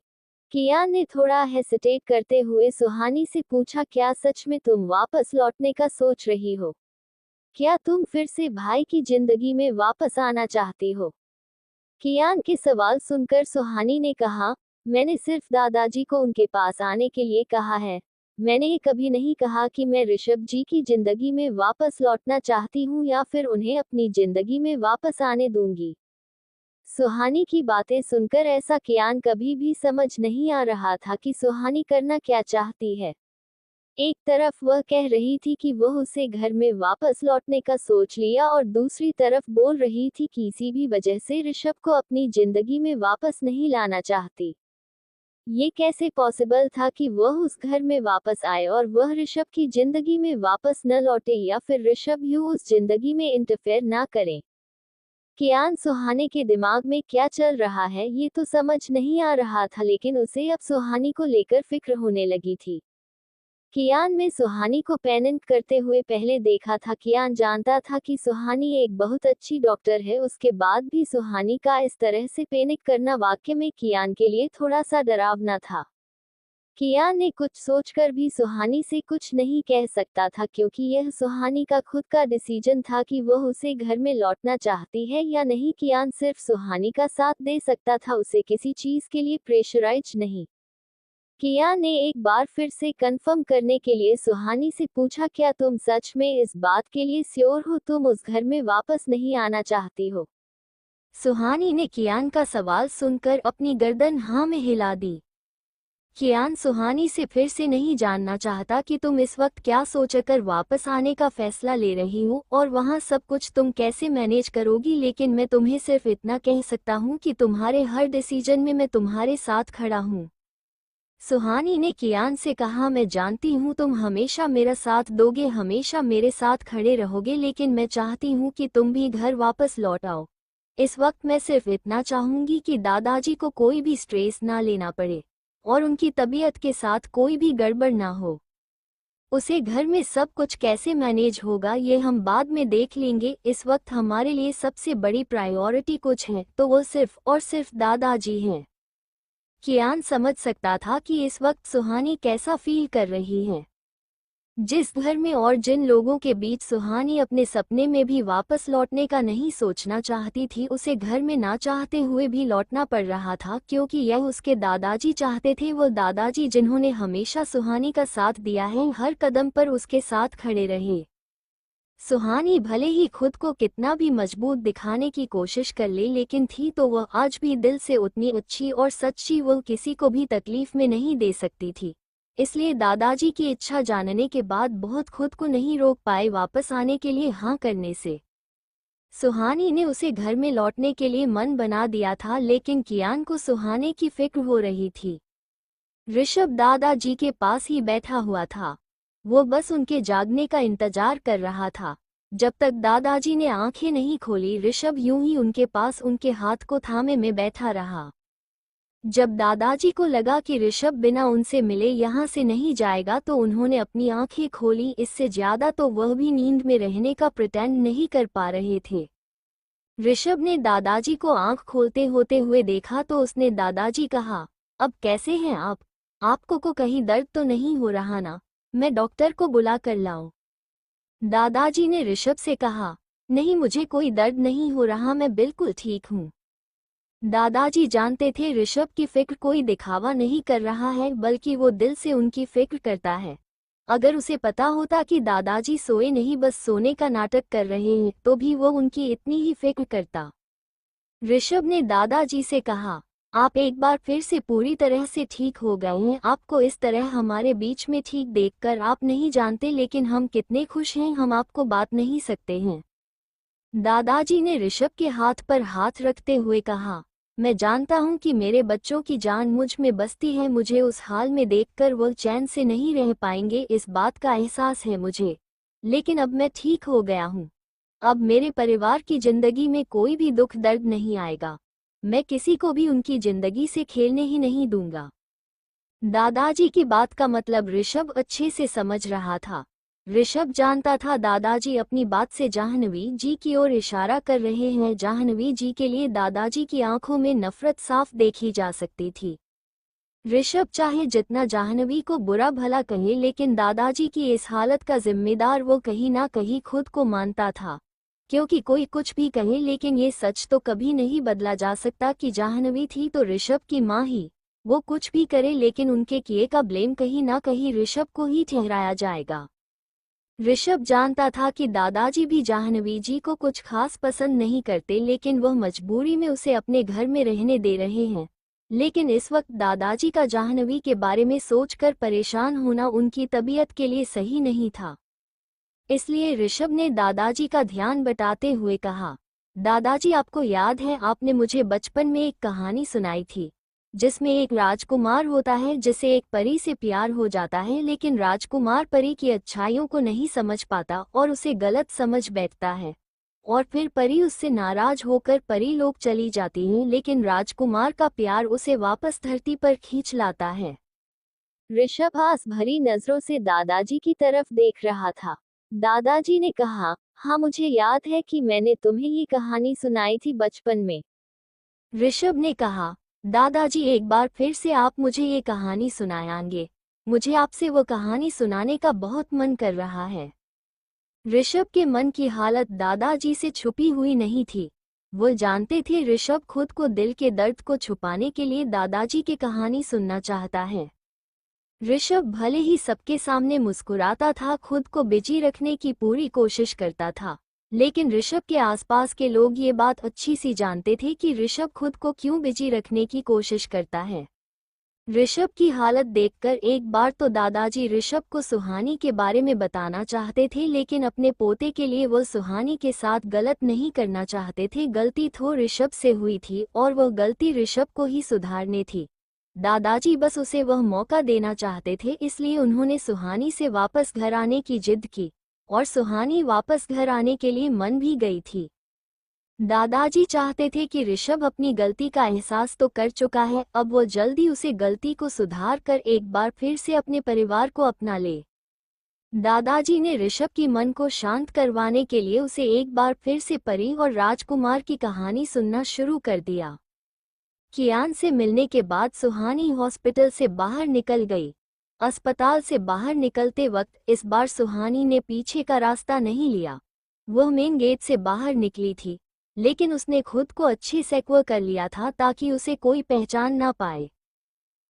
कियान ने थोड़ा हेसिटेट करते हुए सुहानी से पूछा, क्या सच में तुम वापस लौटने का सोच रही हो? क्या तुम फिर से भाई की जिंदगी में वापस आना चाहती हो? कियान के सवाल सुनकर सुहानी ने कहा, मैंने सिर्फ दादाजी को उनके पास आने के लिए कहा है। मैंने कभी नहीं कहा कि मैं ऋषभ जी की जिंदगी में वापस लौटना चाहती हूँ या फिर उन्हें अपनी जिंदगी में वापस आने दूंगी। सुहानी की बातें सुनकर ऐसा कियान कभी भी समझ नहीं आ रहा था कि सुहानी करना क्या चाहती है। एक तरफ वह कह रही थी कि वह उसे घर में वापस लौटने का सोच लिया और दूसरी तरफ बोल रही थी कि किसी भी वजह से ऋषभ को अपनी जिंदगी में वापस नहीं लाना चाहती। ये कैसे पॉसिबल था कि वह उस घर में वापस आए और वह ऋषभ की जिंदगी में वापस न लौटे या फिर ऋषभ यूं उस जिंदगी में इंटरफेयर ना करे। कियान सुहानी के दिमाग में क्या चल रहा है ये तो समझ नहीं आ रहा था, लेकिन उसे अब सुहानी को लेकर फिक्र होने लगी थी। कियान में सुहानी को पैनिक करते हुए पहले देखा था। कियान जानता था कि सुहानी एक बहुत अच्छी डॉक्टर है, उसके बाद भी सुहानी का इस तरह से पैनिक करना वाकई में कियान के लिए थोड़ा सा डरावना था। कियान ने कुछ सोचकर भी सुहानी से कुछ नहीं कह सकता था, क्योंकि यह सुहानी का खुद का डिसीजन था कि वह उसे घर में लौटना चाहती है या नहीं। कियान सिर्फ सुहानी का साथ दे सकता था, उसे किसी चीज के लिए प्रेशराइज नहीं। कियान ने एक बार फिर से कंफर्म करने के लिए सुहानी से पूछा, क्या तुम सच में इस बात के लिए श्योर हो, तुम उस घर में वापस नहीं आना चाहती हो? सुहानी ने कियान का सवाल सुनकर अपनी गर्दन हाँ में हिला दी। कियान सुहानी से फिर से नहीं जानना चाहता कि तुम इस वक्त क्या सोचकर वापस आने का फैसला ले रही हो और वहाँ सब कुछ तुम कैसे मैनेज करोगी, लेकिन मैं तुम्हें सिर्फ इतना कह सकता हूँ कि तुम्हारे हर डिसीजन में मैं तुम्हारे साथ खड़ा हूँ। सुहानी ने कियान से कहा, मैं जानती हूँ तुम हमेशा मेरा साथ दोगे, हमेशा मेरे साथ खड़े रहोगे, लेकिन मैं चाहती हूँ कि तुम भी घर वापस लौट आओ। इस वक्त मैं सिर्फ इतना चाहूंगी कि दादाजी को कोई भी स्ट्रेस ना लेना पड़े और उनकी तबीयत के साथ कोई भी गड़बड़ ना हो। उसे घर में सब कुछ कैसे मैनेज होगा ये हम बाद में देख लेंगे, इस वक्त हमारे लिए सबसे बड़ी प्रायोरिटी कुछ है तो वो सिर्फ और सिर्फ दादाजी हैं। कियान समझ सकता था कि इस वक्त सुहानी कैसा फील कर रही है। जिस घर में और जिन लोगों के बीच सुहानी अपने सपने में भी वापस लौटने का नहीं सोचना चाहती थी, उसे घर में ना चाहते हुए भी लौटना पड़ रहा था, क्योंकि यह उसके दादाजी चाहते थे। वो दादाजी जिन्होंने हमेशा सुहानी का साथ दिया है, हर कदम पर उसके साथ खड़े रहे। सुहानी भले ही खुद को कितना भी मजबूत दिखाने की कोशिश कर ले, लेकिन थी तो वह आज भी दिल से उतनी अच्छी और सच्ची, वो किसी को भी तकलीफ में नहीं दे सकती थी। इसलिए दादाजी की इच्छा जानने के बाद बहुत खुद को नहीं रोक पाए वापस आने के लिए हाँ करने से। सुहानी ने उसे घर में लौटने के लिए मन बना दिया था, लेकिन कियान को सुहानी की फिक्र हो रही थी। ऋषभ दादाजी के पास ही बैठा हुआ था, वो बस उनके जागने का इंतजार कर रहा था। जब तक दादाजी ने आंखें नहीं खोली, ऋषभ यूं ही उनके पास उनके हाथ को थामे में बैठा रहा। जब दादाजी को लगा कि ऋषभ बिना उनसे मिले यहाँ से नहीं जाएगा, तो उन्होंने अपनी आंखें खोली। इससे ज्यादा तो वह भी नींद में रहने का प्रिटेंड नहीं कर पा रहे थे। ऋषभ ने दादाजी को आंख खोलते होते हुए देखा तो उसने दादाजी कहा, अब कैसे हैं आप? आपको को कहीं दर्द तो नहीं हो रहा ना? मैं डॉक्टर को बुला कर लाऊं? दादाजी ने ऋषभ से कहा, नहीं मुझे कोई दर्द नहीं हो रहा, मैं बिल्कुल ठीक हूँ। दादाजी जानते थे ऋषभ की फिक्र कोई दिखावा नहीं कर रहा है, बल्कि वो दिल से उनकी फिक्र करता है। अगर उसे पता होता कि दादाजी सोए नहीं, बस सोने का नाटक कर रहे हैं, तो भी वो उनकी इतनी ही फिक्र करता। ऋषभ ने दादाजी से कहा, आप एक बार फिर से पूरी तरह से ठीक हो गए हैं। आपको इस तरह हमारे बीच में ठीक देखकर आप नहीं जानते लेकिन हम कितने खुश हैं, हम आपको बात नहीं सकते हैं। दादाजी ने ऋषभ के हाथ पर हाथ रखते हुए कहा, मैं जानता हूं कि मेरे बच्चों की जान मुझ में बसती है, मुझे उस हाल में देखकर वो चैन से नहीं रह पाएंगे, इस बात का एहसास है मुझे। लेकिन अब मैं ठीक हो गया हूं। अब मेरे परिवार की जिंदगी में कोई भी दुख दर्द नहीं आएगा। मैं किसी को भी उनकी जिंदगी से खेलने ही नहीं दूंगा। दादाजी की बात का मतलब ऋषभ अच्छे से समझ रहा था। ऋषभ जानता था दादाजी अपनी बात से जाह्नवी जी की ओर इशारा कर रहे हैं। जाह्नवी जी के लिए दादाजी की आंखों में नफरत साफ देखी जा सकती थी। ऋषभ चाहे जितना जाह्नवी को बुरा भला कहे, लेकिन दादाजी की इस हालत का जिम्मेदार वो कहीं ना कहीं खुद को मानता था। क्योंकि कोई कुछ भी कहे, लेकिन ये सच तो कभी नहीं बदला जा सकता कि जाह्नवी थी तो ऋषभ की माँ ही। वो कुछ भी करे लेकिन उनके किए का ब्लेम कहीं ना कहीं ऋषभ को ही ठहराया जाएगा। ऋषभ जानता था कि दादाजी भी जाह्नवी जी को कुछ खास पसंद नहीं करते, लेकिन वह मजबूरी में उसे अपने घर में रहने दे रहे हैं। लेकिन इस वक्त दादाजी का जाह्नवी के बारे में सोचकर परेशान होना उनकी तबीयत के लिए सही नहीं था। इसलिए ऋषभ ने दादाजी का ध्यान बटाते हुए कहा, दादाजी आपको याद है आपने मुझे बचपन में एक कहानी सुनाई थी जिसमें एक राजकुमार होता है जिसे एक परी से प्यार हो जाता है, लेकिन राजकुमार परी की अच्छाइयों को नहीं समझ पाता और उसे गलत समझ बैठता है और फिर परी उससे नाराज होकर परी लोग चली जाती है, लेकिन राजकुमार का प्यार उसे वापस धरती पर खींच लाता है। ऋषभ आस भरी नजरों से दादाजी की तरफ देख रहा था। दादाजी ने कहा, हाँ मुझे याद है कि मैंने तुम्हें ये कहानी सुनाई थी बचपन में। ऋषभ ने कहा, दादाजी एक बार फिर से आप मुझे ये कहानी सुनाएंगे, मुझे आपसे वो कहानी सुनाने का बहुत मन कर रहा है। ऋषभ के मन की हालत दादाजी से छुपी हुई नहीं थी। वो जानते थे ऋषभ खुद को दिल के दर्द को छुपाने के लिए दादाजी की कहानी सुनना चाहता है। ऋषभ भले ही सबके सामने मुस्कुराता था, खुद को बिजी रखने की पूरी कोशिश करता था, लेकिन ऋषभ के आसपास के लोग ये बात अच्छी सी जानते थे कि ऋषभ खुद को क्यों बिजी रखने की कोशिश करता है। ऋषभ की हालत देखकर एक बार तो दादाजी ऋषभ को सुहानी के बारे में बताना चाहते थे, लेकिन अपने पोते के लिए वो सुहानी के साथ गलत नहीं करना चाहते थे। गलती तो ऋषभ से हुई थी और वह गलती ऋषभ को ही सुधारनी थी। दादाजी बस उसे वह मौका देना चाहते थे, इसलिए उन्होंने सुहानी से वापस घर आने की जिद की और सुहानी वापस घर आने के लिए मन भी गई थी। दादाजी चाहते थे कि ऋषभ अपनी गलती का एहसास तो कर चुका है, अब वो जल्दी उसे गलती को सुधार कर एक बार फिर से अपने परिवार को अपना ले। दादाजी ने ऋषभ की मन को शांत करवाने के लिए उसे एक बार फिर से परी और राजकुमार की कहानी सुनना शुरू कर दिया। कियान से मिलने के बाद सुहानी हॉस्पिटल से बाहर निकल गई। अस्पताल से बाहर निकलते वक्त इस बार सुहानी ने पीछे का रास्ता नहीं लिया। वह मेन गेट से बाहर निकली थी, लेकिन उसने खुद को अच्छे से कवर कर लिया था ताकि उसे कोई पहचान ना पाए।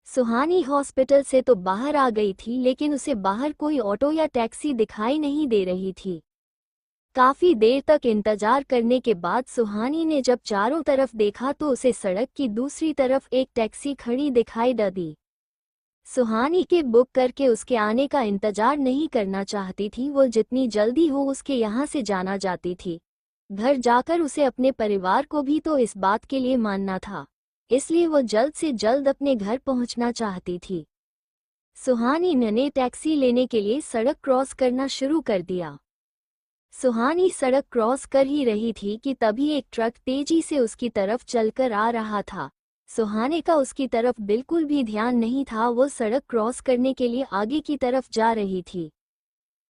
सुहानी हॉस्पिटल से तो बाहर आ गई थी, लेकिन उसे बाहर कोई ऑटो या टैक्सी दिखाई नहीं दे रही थी। काफी देर तक इंतजार करने के बाद सुहानी ने जब चारों तरफ देखा तो उसे सड़क की दूसरी तरफ एक टैक्सी खड़ी दिखाई दी। सुहानी के बुक करके उसके आने का इंतजार नहीं करना चाहती थी। वो जितनी जल्दी हो उसके यहाँ से जाना चाहती थी। घर जाकर उसे अपने परिवार को भी तो इस बात के लिए मानना था, इसलिए वो जल्द से जल्द अपने घर पहुंचना चाहती थी। सुहानी ने टैक्सी लेने के लिए सड़क क्रॉस करना शुरू कर दिया। सुहानी सड़क क्रॉस कर ही रही थी कि तभी एक ट्रक तेजी से उसकी तरफ चलकर आ रहा था। सुहानी का उसकी तरफ बिल्कुल भी ध्यान नहीं था, वो सड़क क्रॉस करने के लिए आगे की तरफ जा रही थी।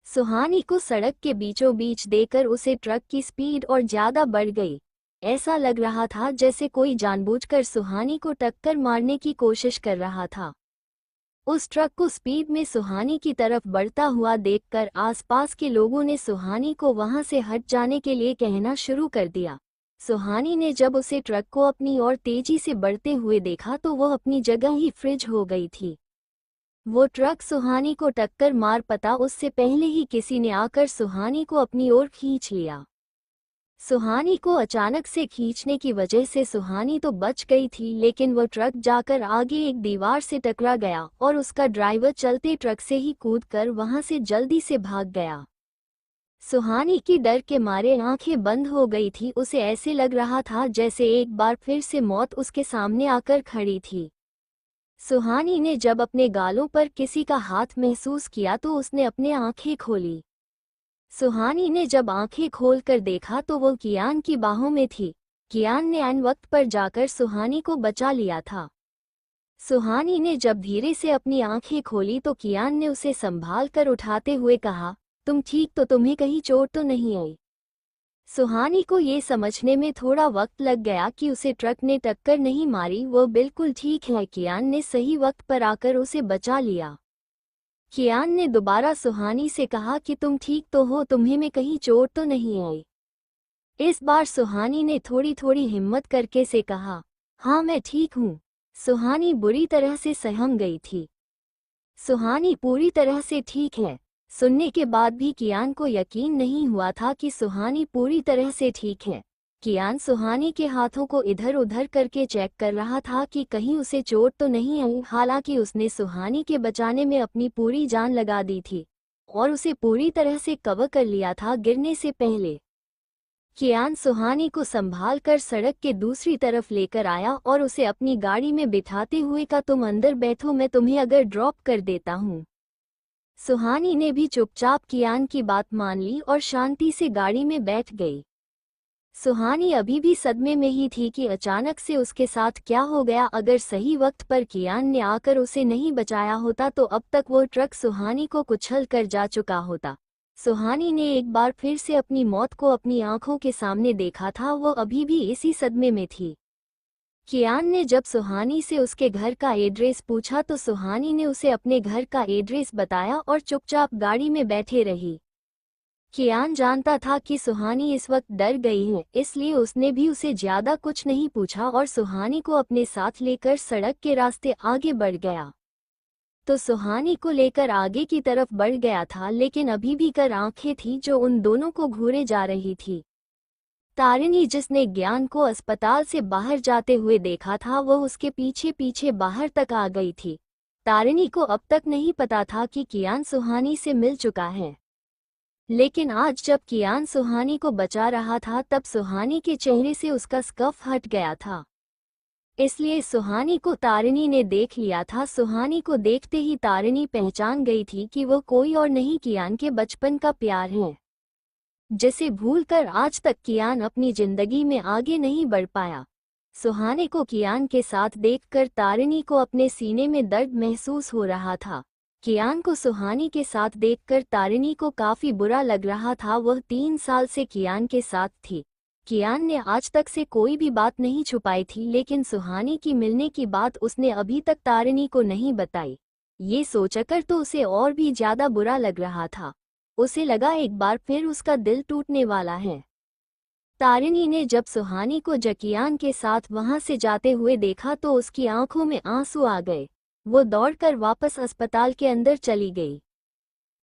सुहानी को सड़क के बीचों बीच देखकर उसे ट्रक की स्पीड और ज्यादा बढ़ गई। ऐसा लग रहा था जैसे कोई जानबूझकर सुहानी को टक्कर मारने की कोशिश कर रहा था। उस ट्रक को स्पीड में सुहानी की तरफ बढ़ता हुआ देखकर आसपास के लोगों ने सुहानी को वहां से हट जाने के लिए कहना शुरू कर दिया। सुहानी ने जब उसे ट्रक को अपनी ओर तेजी से बढ़ते हुए देखा तो वह अपनी जगह ही फ्रीज हो गई थी। वो ट्रक सुहानी को टक्कर मार पता उससे पहले ही किसी ने आकर सुहानी को अपनी ओर खींच लिया। सुहानी को अचानक से खींचने की वजह से सुहानी तो बच गई थी, लेकिन वो ट्रक जाकर आगे एक दीवार से टकरा गया और उसका ड्राइवर चलते ट्रक से ही कूदकर वहां से जल्दी से भाग गया। सुहानी की डर के मारे आंखें बंद हो गई थी। उसे ऐसे लग रहा था जैसे एक बार फिर से मौत उसके सामने आकर खड़ी थी। सुहानी ने जब अपने गालों पर किसी का हाथ महसूस किया तो उसने अपने आंखें खोली। सुहानी ने जब आंखें खोलकर देखा तो वो कियान की बाहों में थी। कियान ने ऐन वक्त पर जाकर सुहानी को बचा लिया था। सुहानी ने जब धीरे से अपनी आंखें खोली तो कियान ने उसे संभाल कर उठाते हुए कहा, तुम ठीक तो, तुम्हें कहीं चोट तो नहीं आई? सुहानी को ये समझने में थोड़ा वक्त लग गया कि उसे ट्रक ने टक्कर नहीं मारी, वो बिल्कुल ठीक है। कियान ने सही वक्त पर आकर उसे बचा लिया। कियान ने दोबारा सुहानी से कहा कि तुम ठीक तो हो, तुम्हें में कहीं चोट तो नहीं आई? इस बार सुहानी ने थोड़ी थोड़ी हिम्मत करके से कहा, हाँ मैं ठीक हूँ। सुहानी बुरी तरह से सहम गई थी। सुहानी पूरी तरह से ठीक है। सुनने के बाद भी कियान को यकीन नहीं हुआ था कि सुहानी पूरी तरह से ठीक है। कियान सुहानी के हाथों को इधर उधर करके चेक कर रहा था कि कहीं उसे चोट तो नहीं आई। हालांकि उसने सुहानी के बचाने में अपनी पूरी जान लगा दी थी और उसे पूरी तरह से कवर कर लिया था गिरने से पहले। कियान सुहानी को संभाल कर सड़क के दूसरी तरफ लेकर आया और उसे अपनी गाड़ी में बिठाते हुए कहा, तुम अंदर बैठो, मैं तुम्हें अगर ड्रॉप कर देता हूँ। सुहानी ने भी चुपचाप कियान की बात मान ली और शांति से गाड़ी में बैठ गई। सुहानी अभी भी सदमे में ही थी कि अचानक से उसके साथ क्या हो गया। अगर सही वक्त पर कियान ने आकर उसे नहीं बचाया होता तो अब तक वो ट्रक सुहानी को कुचल कर जा चुका होता। सुहानी ने एक बार फिर से अपनी मौत को अपनी आंखों के सामने देखा था। वो अभी भी इसी सदमे में थी। कियान ने जब सुहानी से उसके घर का एड्रेस पूछा तो सुहानी ने उसे अपने घर का एड्रेस बताया और चुपचाप गाड़ी में बैठे रही। कियान जानता था कि सुहानी इस वक्त डर गई है, इसलिए उसने भी उसे ज्यादा कुछ नहीं पूछा और सुहानी को अपने साथ लेकर सड़क के रास्ते आगे बढ़ गया। तो सुहानी को लेकर आगे की तरफ बढ़ गया था, लेकिन अभी भी कर आंखें थी जो उन दोनों को घूरे जा रही थी। तारिणी, जिसने ज्ञान को अस्पताल से बाहर जाते हुए देखा था, वह उसके पीछे पीछे बाहर तक आ गई थी। तारिणी को अब तक नहीं पता था कि कियान सुहानी से मिल चुका है, लेकिन आज जब कियान सुहानी को बचा रहा था तब सुहानी के चेहरे से उसका स्कर्फ हट गया था, इसलिए सुहानी को तारिणी ने देख लिया था। सुहानी को देखते ही तारिणी पहचान गई थी कि वो कोई और नहीं, कियान के बचपन का प्यार है, जिसे भूलकर आज तक कियान अपनी जिंदगी में आगे नहीं बढ़ पाया। सुहानी को कियान के साथ देखकर तारिणी को अपने सीने में दर्द महसूस हो रहा था। कियान को सुहानी के साथ देखकर तारिणी को काफी बुरा लग रहा था। वह 3 साल से कियान के साथ थी। कियान ने आज तक से कोई भी बात नहीं छुपाई थी, लेकिन सुहानी की मिलने की बात उसने अभी तक तारिणी को नहीं बताई। ये सोचकर तो उसे और भी ज्यादा बुरा लग रहा था। उसे लगा एक बार फिर उसका दिल टूटने वाला है। तारिणी ने जब सुहानी को कियान के साथ वहां से जाते हुए देखा तो उसकी आंखों में आंसू आ गए। वो दौड़कर वापस अस्पताल के अंदर चली गई।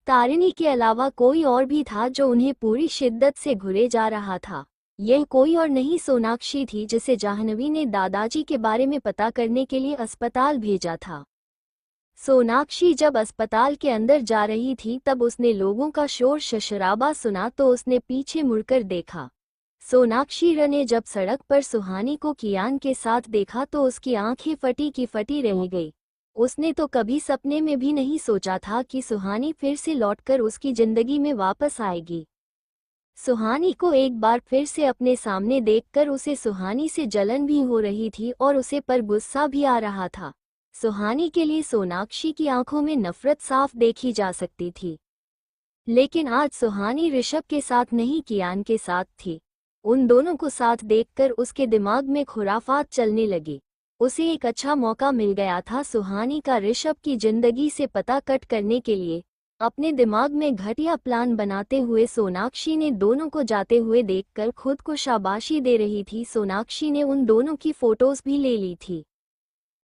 तारिणी के अलावा कोई और भी था जो उन्हें पूरी शिद्दत से घुरे जा रहा था। यह कोई और नहीं, सोनाक्षी थी, जिसे जाह्नवी ने दादाजी के बारे में पता करने के लिए अस्पताल भेजा था। सोनाक्षी जब अस्पताल के अंदर जा रही थी तब उसने लोगों का शोर शशराबा सुना तो उसने पीछे मुड़कर देखा। सोनाक्षी ने जब सड़क पर सुहानी को कियान के साथ देखा तो उसकी आंखें फटी की फटी रह गई। उसने तो कभी सपने में भी नहीं सोचा था कि सुहानी फिर से लौटकर उसकी जिंदगी में वापस आएगी। सुहानी को एक बार फिर से अपने सामने देखकर उसे सुहानी से जलन भी हो रही थी और उसे पर गुस्सा भी आ रहा था। सुहानी के लिए सोनाक्षी की आंखों में नफरत साफ देखी जा सकती थी, लेकिन आज सुहानी ऋषभ के साथ नहीं, कियान के साथ थी। उन दोनों को साथ देखकर उसके दिमाग में खुराफात चलने लगी। उसे एक अच्छा मौका मिल गया था सुहानी का ऋषभ की जिंदगी से पता कट करने के लिए। अपने दिमाग में घटिया प्लान बनाते हुए सोनाक्षी ने दोनों को जाते हुए देखकर खुद को शाबाशी दे रही थी। सोनाक्षी ने उन दोनों की फोटोज भी ले ली थी।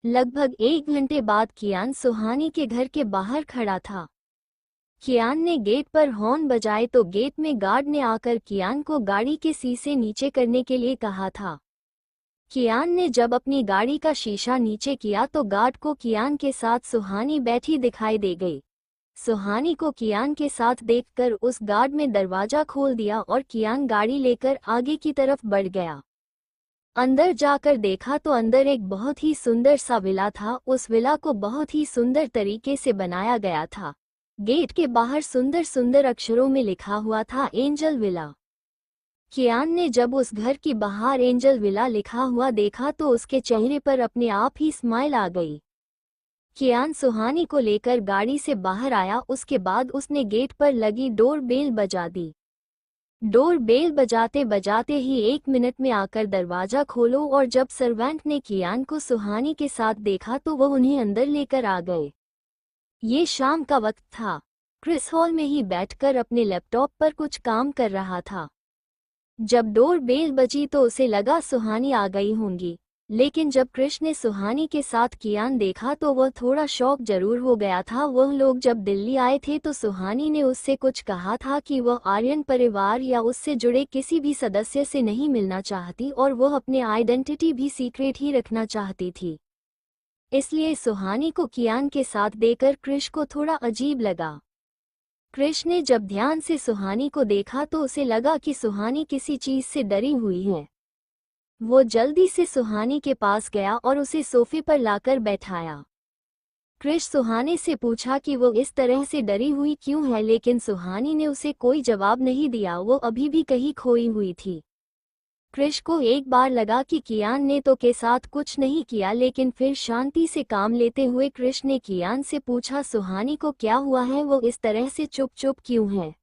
लगभग 1 घंटे बाद कियान सुहानी के घर के बाहर खड़ा था। कियान ने गेट पर हॉर्न बजाए तो गेट में गार्ड ने आकर कियान को गाड़ी के शीशे नीचे करने के लिए कहा था। कियान ने जब अपनी गाड़ी का शीशा नीचे किया तो गार्ड को कियान के साथ सुहानी बैठी दिखाई दे गई। सुहानी को कियान के साथ देखकर उस गार्ड ने दरवाजा खोल दिया और कियान गाड़ी लेकर आगे की तरफ बढ़ गया। अंदर जाकर देखा तो अंदर एक बहुत ही सुंदर सा विला था। उस विला को बहुत ही सुंदर तरीके से बनाया गया था। गेट के बाहर सुंदर सुंदर अक्षरों में लिखा हुआ था एंजल विला। कियान ने जब उस घर की बाहर एंजल विला लिखा हुआ देखा तो उसके चेहरे पर अपने आप ही स्माइल आ गई। कियान सुहानी को लेकर गाड़ी से बाहर आया। उसके बाद उसने गेट पर लगी डोर बेल बजा दी। डोर बेल बजाते बजाते ही 1 मिनट में आकर दरवाजा खोलो और जब सर्वेंट ने कियान को सुहानी के साथ देखा तो वह उन्हें अंदर लेकर आ गए। ये शाम का वक्त था। क्रिस हॉल में ही बैठकर अपने लैपटॉप पर कुछ काम कर रहा था। जब डोर बेल बजी तो उसे लगा सुहानी आ गई होंगी। लेकिन जब कृष ने सुहानी के साथ कियान देखा तो वह थोड़ा शॉक जरूर हो गया था। वह लोग जब दिल्ली आए थे तो सुहानी ने उससे कुछ कहा था कि वह आर्यन परिवार या उससे जुड़े किसी भी सदस्य से नहीं मिलना चाहती और वह अपने आइडेंटिटी भी सीक्रेट ही रखना चाहती थी। इसलिए सुहानी को कियान के साथ देखकर कृष को थोड़ा अजीब लगा। कृष ने जब ध्यान से सुहानी को देखा तो उसे लगा कि सुहानी किसी चीज से डरी हुई है। वो जल्दी से सुहानी के पास गया और उसे सोफे पर लाकर बैठाया। कृष सुहानी से पूछा कि वो इस तरह से डरी हुई क्यों है, लेकिन सुहानी ने उसे कोई जवाब नहीं दिया। वो अभी भी कहीं खोई हुई थी। कृष को एक बार लगा कि कियान ने तो के साथ कुछ नहीं किया, लेकिन फिर शांति से काम लेते हुए कृष ने कियान से पूछा, सुहानी को क्या हुआ है, वो इस तरह से चुप चुप क्यों है।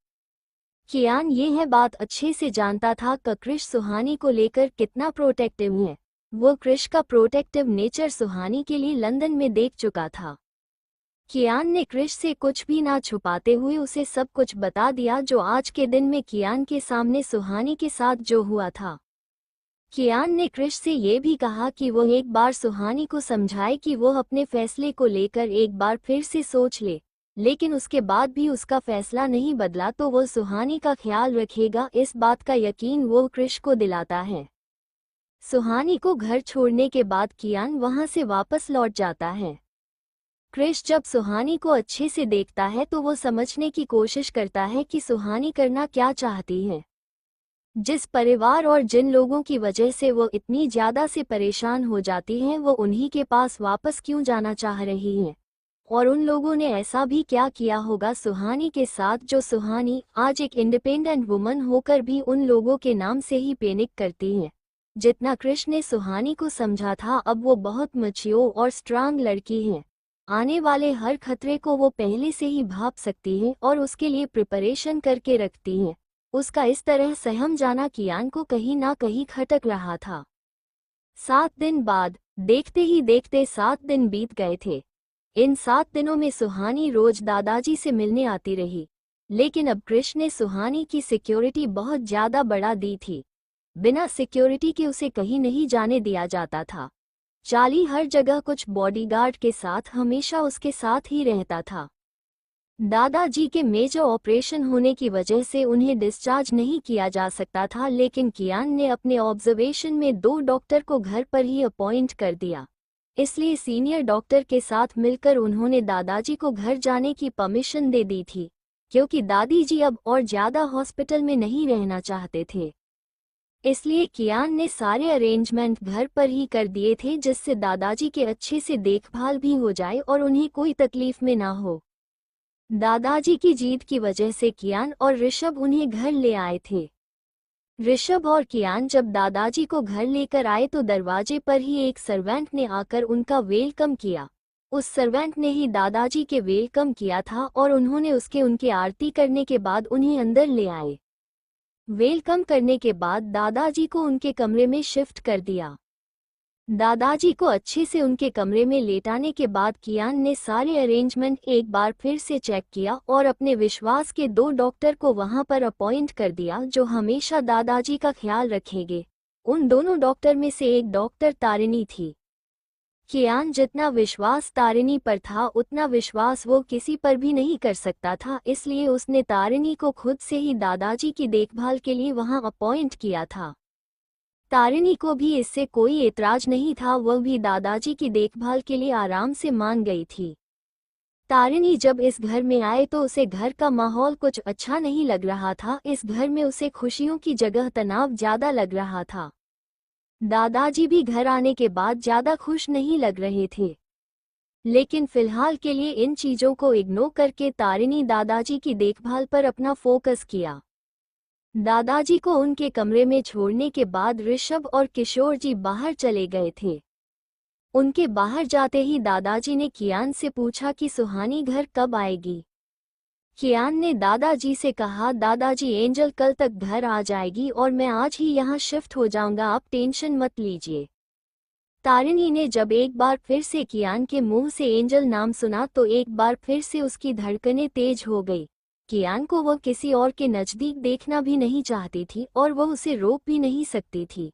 कियान यह बात अच्छे से जानता था कि कृष सुहानी को लेकर कितना प्रोटेक्टिव है। वो कृष का प्रोटेक्टिव नेचर सुहानी के लिए लंदन में देख चुका था। कियान ने कृष से कुछ भी ना छुपाते हुए उसे सब कुछ बता दिया, जो आज के दिन में कियान के सामने सुहानी के साथ जो हुआ था। कियान ने कृष से ये भी कहा कि वो एक बार सुहानी को समझाए कि वो अपने फैसले को लेकर एक बार फिर से सोच ले, लेकिन उसके बाद भी उसका फैसला नहीं बदला तो वो सुहानी का ख्याल रखेगा। इस बात का यकीन वो कृष को दिलाता है। सुहानी को घर छोड़ने के बाद कियान वहां से वापस लौट जाता है। कृष जब सुहानी को अच्छे से देखता है तो वो समझने की कोशिश करता है कि सुहानी करना क्या चाहती है। जिस परिवार और जिन लोगों की वजह से वो इतनी ज्यादा से परेशान हो जाती हैं, वो उन्हीं के पास वापस क्यों जाना चाह रही हैं, और उन लोगों ने ऐसा भी क्या किया होगा सुहानी के साथ, जो सुहानी आज एक इंडिपेंडेंट वुमन होकर भी उन लोगों के नाम से ही पैनिक करती है। जितना कृष ने सुहानी को समझा था, अब वो बहुत मैच्योर और स्ट्रांग लड़की है। आने वाले हर खतरे को वो पहले से ही भाप सकती है और उसके लिए प्रिपरेशन करके रखती है। उसका इस तरह सहम जाना कियान को कहीं ना कहीं खटक रहा था। 7 दिन बाद, देखते ही देखते 7 दिन बीत गए थे। इन 7 दिनों में सुहानी रोज दादाजी से मिलने आती रही, लेकिन अब कृष ने सुहानी की सिक्योरिटी बहुत ज्यादा बढ़ा दी थी। बिना सिक्योरिटी के उसे कहीं नहीं जाने दिया जाता था। चाली हर जगह कुछ बॉडीगार्ड के साथ हमेशा उसके साथ ही रहता था। दादाजी के मेजर ऑपरेशन होने की वजह से उन्हें डिस्चार्ज नहीं किया जा सकता था, लेकिन कियान ने अपने ऑब्जर्वेशन में 2 डॉक्टर को घर पर ही अपॉइंट कर दिया। इसलिए सीनियर डॉक्टर के साथ मिलकर उन्होंने दादाजी को घर जाने की परमिशन दे दी थी, क्योंकि दादी जी अब और ज्यादा हॉस्पिटल में नहीं रहना चाहते थे। इसलिए कियान ने सारे अरेंजमेंट घर पर ही कर दिए थे, जिससे दादाजी के अच्छे से देखभाल भी हो जाए और उन्हें कोई तकलीफ में ना हो। दादाजी की जीत की वजह से कियान और ऋषभ उन्हें घर ले आए थे। ऋषभ और कियान जब दादाजी को घर लेकर आए तो दरवाजे पर ही एक सर्वेंट ने आकर उनका वेलकम किया। उस सर्वेंट ने ही दादाजी के वेलकम किया था और उन्होंने उनके आरती करने के बाद उन्हें अंदर ले आए। वेलकम करने के बाद दादाजी को उनके कमरे में शिफ्ट कर दिया। दादाजी को अच्छे से उनके कमरे में लेटाने के बाद कियान ने सारे अरेंजमेंट एक बार फिर से चेक किया और अपने विश्वास के 2 डॉक्टर को वहां पर अपॉइंट कर दिया, जो हमेशा दादाजी का ख्याल रखेंगे। उन दोनों डॉक्टर में से एक डॉक्टर तारिणी थी। कियान जितना विश्वास तारिणी पर था, उतना विश्वास वो किसी पर भी नहीं कर सकता था, इसलिए उसने तारिणी को खुद से ही दादाजी की देखभाल के लिए वहां अपॉइंट किया था। तारिणी को भी इससे कोई एतराज नहीं था, वह भी दादाजी की देखभाल के लिए आराम से मान गई थी। तारिणी जब इस घर में आए तो उसे घर का माहौल कुछ अच्छा नहीं लग रहा था। इस घर में उसे खुशियों की जगह तनाव ज्यादा लग रहा था। दादाजी भी घर आने के बाद ज्यादा खुश नहीं लग रहे थे, लेकिन फिलहाल के लिए इन चीजों को इग्नोर करके तारिणी दादाजी की देखभाल पर अपना फोकस किया। दादाजी को उनके कमरे में छोड़ने के बाद ऋषभ और किशोर जी बाहर चले गए थे। उनके बाहर जाते ही दादाजी ने कियान से पूछा कि सुहानी घर कब आएगी। कियान ने दादाजी से कहा, दादाजी एंजल कल तक घर आ जाएगी और मैं आज ही यहाँ शिफ्ट हो जाऊंगा, आप टेंशन मत लीजिए। तारिणी ने जब एक बार फिर से कियान के मुंह से एंजल नाम सुना तो एक बार फिर से उसकी धड़कनें तेज हो गई। कियान को वह किसी और के नजदीक देखना भी नहीं चाहती थी और वह उसे रोक भी नहीं सकती थी।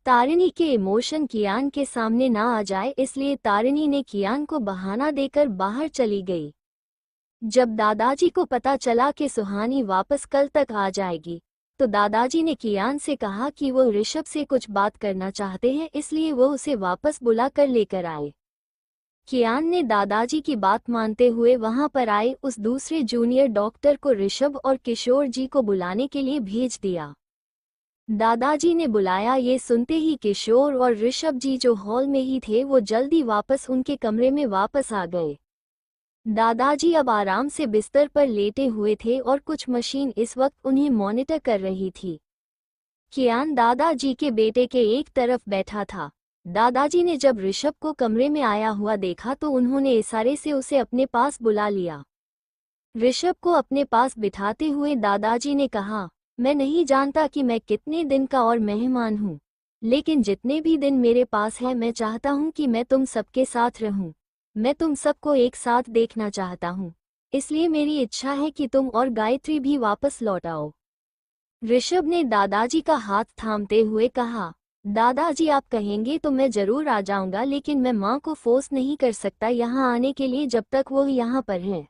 तारिणी के इमोशन कियान के सामने ना आ जाए, इसलिए तारिणी ने कियान को बहाना देकर बाहर चली गई। जब दादाजी को पता चला कि सुहानी वापस कल तक आ जाएगी, तो दादाजी ने कियान से कहा कि वो ऋषभ से कुछ बात करना चाहते हैं, इसलिए वो उसे वापस बुलाकर लेकर आए। कियान ने दादाजी की बात मानते हुए वहां पर आए उस दूसरे जूनियर डॉक्टर को ऋषभ और किशोर जी को बुलाने के लिए भेज दिया। दादाजी ने बुलाया, ये सुनते ही किशोर और ऋषभ जी जो हॉल में ही थे वो जल्दी वापस उनके कमरे में वापस आ गए। दादाजी अब आराम से बिस्तर पर लेटे हुए थे और कुछ मशीन इस वक्त उन्हें मॉनिटर कर रही थी। कियान दादाजी के बेटे के एक तरफ बैठा था। दादाजी ने जब ऋषभ को कमरे में आया हुआ देखा तो उन्होंने इशारे से उसे अपने पास बुला लिया। ऋषभ को अपने पास बिठाते हुए दादाजी ने कहा, मैं नहीं जानता कि मैं कितने दिन का और मेहमान हूँ, लेकिन जितने भी दिन मेरे पास है मैं चाहता हूँ कि मैं तुम सबके साथ रहूँ। मैं तुम सबको एक साथ देखना चाहता हूँ, इसलिए मेरी इच्छा है कि तुम और गायत्री भी वापस लौट आओ। ऋषभ ने दादाजी का हाथ थामते हुए कहा, दादाजी आप कहेंगे तो मैं जरूर आ जाऊंगा, लेकिन मैं माँ को फोर्स नहीं कर सकता यहाँ आने के लिए जब तक वो यहाँ पर है।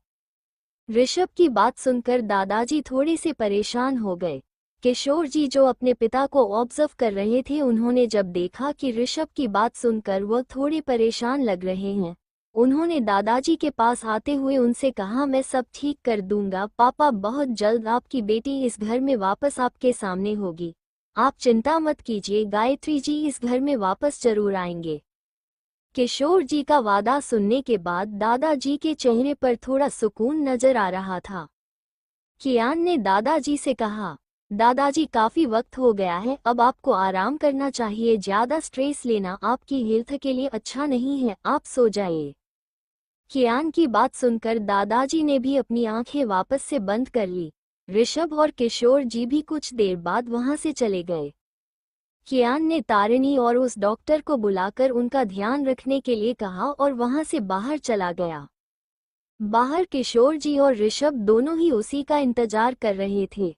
ऋषभ की बात सुनकर दादाजी थोड़े से परेशान हो गए। किशोर जी जो अपने पिता को ऑब्जर्व कर रहे थे, उन्होंने जब देखा कि ऋषभ की बात सुनकर वह थोड़े परेशान लग रहे हैं, उन्होंने दादाजी के पास आते हुए उनसे कहा, मैं सब ठीक कर दूंगा पापा, बहुत जल्द आपकी बेटी इस घर में वापस आपके सामने होगी, आप चिंता मत कीजिए, गायत्री जी इस घर में वापस जरूर आएंगे। किशोर जी का वादा सुनने के बाद दादाजी के चेहरे पर थोड़ा सुकून नजर आ रहा था। कियान ने दादाजी से कहा, दादाजी काफी वक्त हो गया है, अब आपको आराम करना चाहिए, ज्यादा स्ट्रेस लेना आपकी हेल्थ के लिए अच्छा नहीं है, आप सो जाइए। कियान की बात सुनकर दादाजी ने भी अपनी आंखें वापस से बंद कर ली। ऋषभ और किशोर जी भी कुछ देर बाद वहां से चले गए। कियान ने तारिणी और उस डॉक्टर को बुलाकर उनका ध्यान रखने के लिए कहा और वहां से बाहर चला गया। बाहर किशोर जी और ऋषभ दोनों ही उसी का इंतजार कर रहे थे।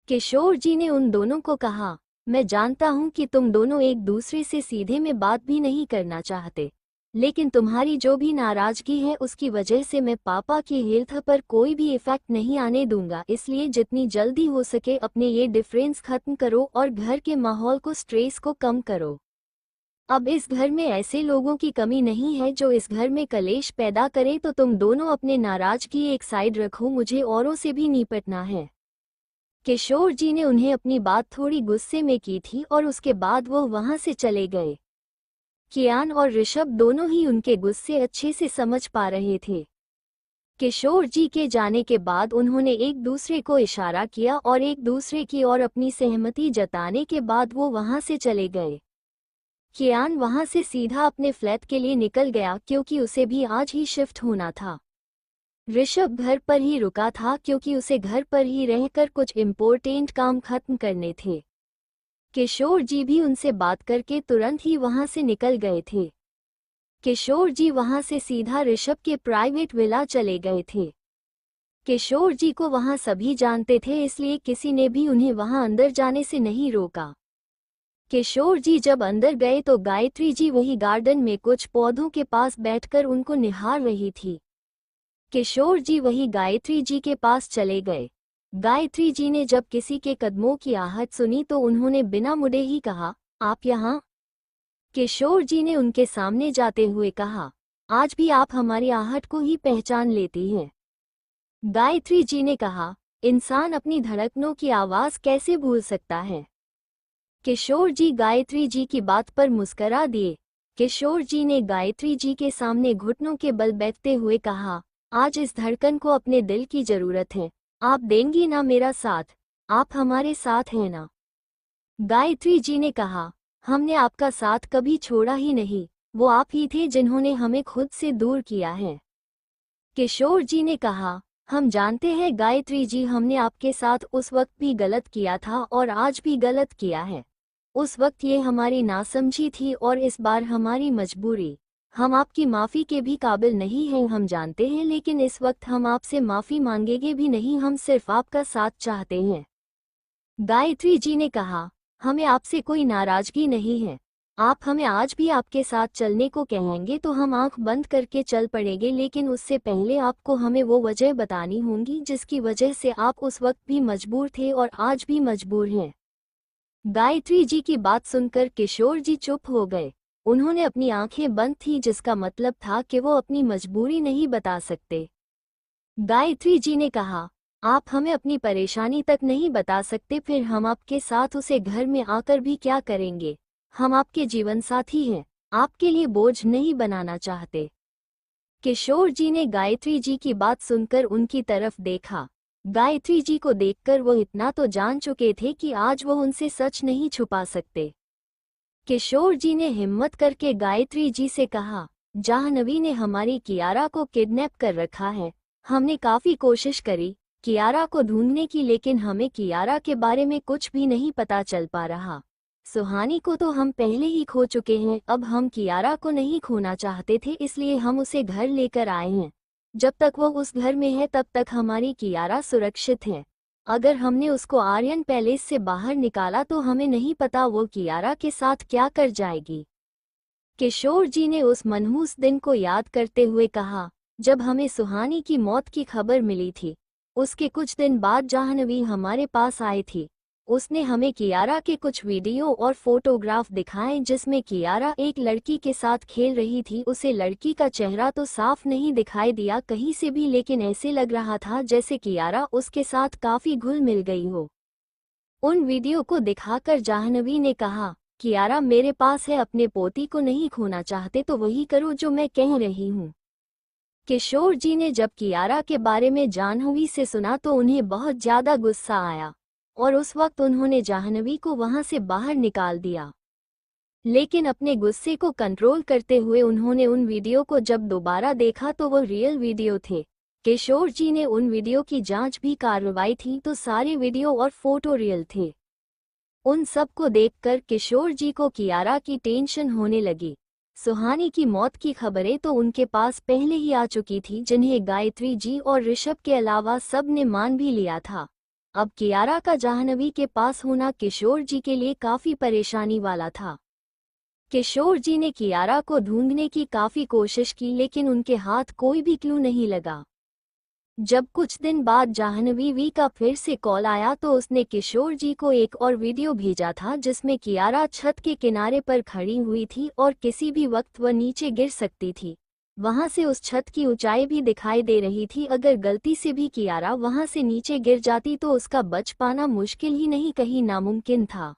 किशोर जी ने उन दोनों को कहा, मैं जानता हूं कि तुम दोनों एक दूसरे से सीधे में बात भी नहीं करना चाहते, लेकिन तुम्हारी जो भी नाराजगी है उसकी वजह से मैं पापा की हेल्थ पर कोई भी इफेक्ट नहीं आने दूंगा, इसलिए जितनी जल्दी हो सके अपने ये डिफरेंस खत्म करो और घर के माहौल को, स्ट्रेस को कम करो। अब इस घर में ऐसे लोगों की कमी नहीं है जो इस घर में कलेश पैदा करें, तो तुम दोनों अपने नाराजगी एक साइड रखो, मुझे औरों से भी निपटना है। किशोर जी ने उन्हें अपनी बात थोड़ी गुस्से में की थी और उसके बाद वो वहां से चले गए। कियान और ऋषभ दोनों ही उनके गुस्से अच्छे से समझ पा रहे थे। किशोर जी के जाने के बाद उन्होंने एक दूसरे को इशारा किया और एक दूसरे की ओर अपनी सहमति जताने के बाद वो वहां से चले गए। कियान वहां से सीधा अपने फ्लैट के लिए निकल गया क्योंकि उसे भी आज ही शिफ्ट होना था। ऋषभ घर पर ही रुका था क्योंकि उसे घर पर ही रहकर कुछ इम्पोर्टेंट काम खत्म करने थे। किशोर जी भी उनसे बात करके तुरंत ही वहां से निकल गए थे। किशोर जी वहां से सीधा ऋषभ के प्राइवेट विला चले गए थे। किशोर जी को वहां सभी जानते थे, इसलिए किसी ने भी उन्हें वहां अंदर जाने से नहीं रोका। किशोर जी जब अंदर गए तो गायत्री जी वही गार्डन में कुछ पौधों के पास बैठकर उनको निहार रही थी। किशोर जी वही गायत्री जी के पास चले गए। गायत्री जी ने जब किसी के कदमों की आहट सुनी तो उन्होंने बिना मुड़े ही कहा, आप यहाँ? किशोर जी ने उनके सामने जाते हुए कहा, आज भी आप हमारी आहट को ही पहचान लेती हैं। गायत्री जी ने कहा, इंसान अपनी धड़कनों की आवाज कैसे भूल सकता है? किशोर जी गायत्री जी की बात पर मुस्करा दिए। किशोर जी ने गायत्री जी के सामने घुटनों के बल बैठते हुए कहा, आज इस धड़कन को अपने दिल की जरूरत है, आप देंगी ना मेरा साथ? आप हमारे साथ हैं ना? गायत्री जी ने कहा, हमने आपका साथ कभी छोड़ा ही नहीं, वो आप ही थे जिन्होंने हमें खुद से दूर किया है। किशोर जी ने कहा, हम जानते हैं गायत्री जी, हमने आपके साथ उस वक्त भी गलत किया था और आज भी गलत किया है। उस वक्त ये हमारी नासमझी थी और इस बार हमारी मजबूरी। हम आपकी माफ़ी के भी काबिल नहीं हैं, हम जानते हैं, लेकिन इस वक्त हम आपसे माफ़ी मांगेंगे भी नहीं, हम सिर्फ आपका साथ चाहते हैं। गायत्री जी ने कहा, हमें आपसे कोई नाराजगी नहीं है। आप हमें आज भी आपके साथ चलने को कहेंगे तो हम आंख बंद करके चल पड़ेंगे, लेकिन उससे पहले आपको हमें वो वजह बतानी होगी जिसकी वजह से आप उस वक्त भी मजबूर थे और आज भी मजबूर हैं। गायत्री जी की बात सुनकर किशोर जी चुप हो गए। उन्होंने अपनी आंखें बंद थी, जिसका मतलब था कि वो अपनी मजबूरी नहीं बता सकते। गायत्री जी ने कहा, आप हमें अपनी परेशानी तक नहीं बता सकते, फिर हम आपके साथ उसे घर में आकर भी क्या करेंगे। हम आपके जीवन साथी हैं, आपके लिए बोझ नहीं बनाना चाहते। किशोर जी ने गायत्री जी की बात सुनकर उनकी तरफ देखा। गायत्री जी को देखकर वो इतना तो जान चुके थे कि आज वो उनसे सच नहीं छुपा सकते। किशोर जी ने हिम्मत करके गायत्री जी से कहा, जाह्नवी ने हमारी कियारा को किडनैप कर रखा है। हमने काफी कोशिश करी कियारा को ढूंढने की, लेकिन हमें कियारा के बारे में कुछ भी नहीं पता चल पा रहा। सुहानी को तो हम पहले ही खो चुके हैं, अब हम कियारा को नहीं खोना चाहते थे, इसलिए हम उसे घर लेकर आए हैं। जब तक वो उस घर में है तब तक हमारी कियारा सुरक्षित है। अगर हमने उसको आर्यन पैलेस से बाहर निकाला तो हमें नहीं पता वो कियारा के साथ क्या कर जाएगी। किशोर जी ने उस मनहूस दिन को याद करते हुए कहा, जब हमें सुहानी की मौत की खबर मिली थी, उसके कुछ दिन बाद जाह्नवी हमारे पास आई थी। उसने हमें कियारा के कुछ वीडियो और फोटोग्राफ दिखाए जिसमें कियारा एक लड़की के साथ खेल रही थी। उसे लड़की का चेहरा तो साफ नहीं दिखाई दिया कहीं से भी, लेकिन ऐसे लग रहा था जैसे कियारा उसके साथ काफी घुल मिल गई हो। उन वीडियो को दिखाकर जाह्नवी ने कहा, कियारा मेरे पास है, अपने पोती को नहीं खोना चाहते तो वही करो जो मैं कह रही हूँ। किशोर जी ने जब कियारा के बारे में जाह्नवी से सुना तो उन्हें बहुत ज्यादा गुस्सा आया और उस वक्त उन्होंने जाह्नवी को वहां से बाहर निकाल दिया। लेकिन अपने गुस्से को कंट्रोल करते हुए उन्होंने उन वीडियो को जब दोबारा देखा तो वो रियल वीडियो थे। किशोर जी ने उन वीडियो की जांच भी करवाई थी तो सारे वीडियो और फोटो रियल थे। उन सब को देखकर किशोर जी को कियारा की टेंशन होने लगी। सुहानी की मौत की खबरें तो उनके पास पहले ही आ चुकी थी, जिन्हें गायत्री जी और ऋषभ के अलावा सब ने मान भी लिया था। अब कियारा का जाह्नवी के पास होना किशोर जी के लिए काफी परेशानी वाला था। किशोर जी ने कियारा को ढूंढने की काफी कोशिश की, लेकिन उनके हाथ कोई भी क्लू नहीं लगा। जब कुछ दिन बाद जाह्नवी का फिर से कॉल आया तो उसने किशोर जी को एक और वीडियो भेजा था जिसमें कियारा छत के किनारे पर खड़ी हुई थी और किसी भी वक्त वह नीचे गिर सकती थी। वहां से उस छत की ऊंचाई भी दिखाई दे रही थी। अगर गलती से भी कियारा वहां से नीचे गिर जाती तो उसका बच पाना मुश्किल ही नहीं कहीं नामुमकिन था।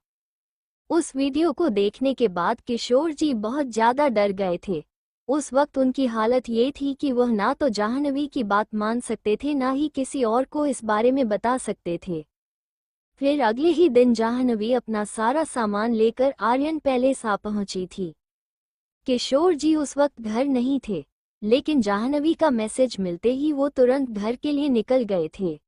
उस वीडियो को देखने के बाद किशोर जी बहुत ज्यादा डर गए थे। उस वक्त उनकी हालत ये थी कि वह ना तो जाह्नवी की बात मान सकते थे, ना ही किसी और को इस बारे में बता सकते थे। फिर अगले ही दिन जाह्नवी अपना सारा सामान लेकर आर्यन पैलेस आ पहुंची थी। किशोर जी उस वक्त घर नहीं थे, लेकिन जाह्नवी का मैसेज मिलते ही वो तुरंत घर के लिए निकल गए थे।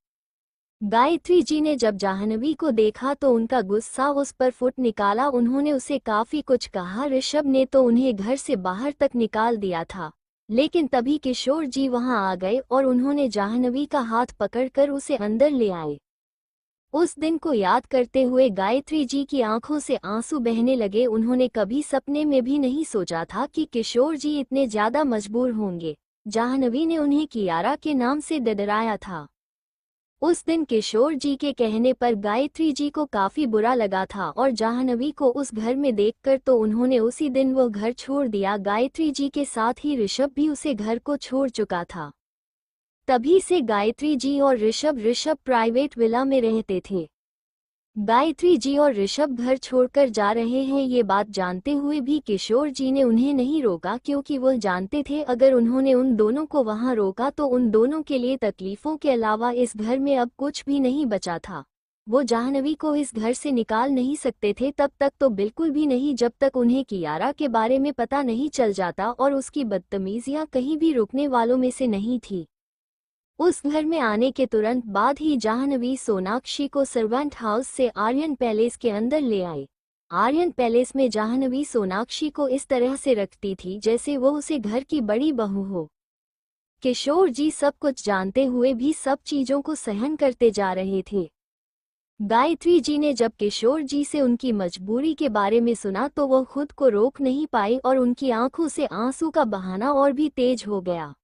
गायत्री जी ने जब जाह्नवी को देखा तो उनका गुस्सा उस पर फुट निकाला। उन्होंने उसे काफी कुछ कहा। ऋषभ ने तो उन्हें घर से बाहर तक निकाल दिया था, लेकिन तभी किशोर जी वहां आ गए और उन्होंने जाह्नवी का हाथ पकड़कर उसे अंदर ले आए। उस दिन को याद करते हुए गायत्री जी की आंखों से आंसू बहने लगे। उन्होंने कभी सपने में भी नहीं सोचा था कि किशोर जी इतने ज्यादा मजबूर होंगे। जाह्नवी ने उन्हें कियारा के नाम से डराया था। उस दिन किशोर जी के कहने पर गायत्री जी को काफी बुरा लगा था और जाह्नवी को उस घर में देखकर तो उन्होंने उसी दिन वो घर छोड़ दिया। गायत्री जी के साथ ही ऋषभ भी उसे घर को छोड़ चुका था। तभी से गायत्री जी और ऋषभ प्राइवेट विला में रहते थे। गायत्री जी और ऋषभ घर छोड़कर जा रहे हैं ये बात जानते हुए भी किशोर जी ने उन्हें नहीं रोका, क्योंकि वो जानते थे अगर उन्होंने उन दोनों को वहां रोका तो उन दोनों के लिए तकलीफों के अलावा इस घर में अब कुछ भी नहीं बचा था। वो जाह्नवी को इस घर से निकाल नहीं सकते थे, तब तक तो बिल्कुल भी नहीं जब तक उन्हें कियारा के बारे में पता नहीं चल जाता और उसकी बदतमीजियां कहीं भी रुकने वालों में से नहीं थी। उस घर में आने के तुरंत बाद ही जाह्नवी सोनाक्षी को सर्वेंट हाउस से आर्यन पैलेस के अंदर ले आई। आर्यन पैलेस में जाह्नवी सोनाक्षी को इस तरह से रखती थी जैसे वो उसे घर की बड़ी बहू हो। किशोर जी सब कुछ जानते हुए भी सब चीजों को सहन करते जा रहे थे। गायत्री जी ने जब किशोर जी से उनकी मजबूरी के बारे में सुना तो वो खुद को रोक नहीं पाई और उनकी आंखों से आंसू का बहाना और भी तेज हो गया।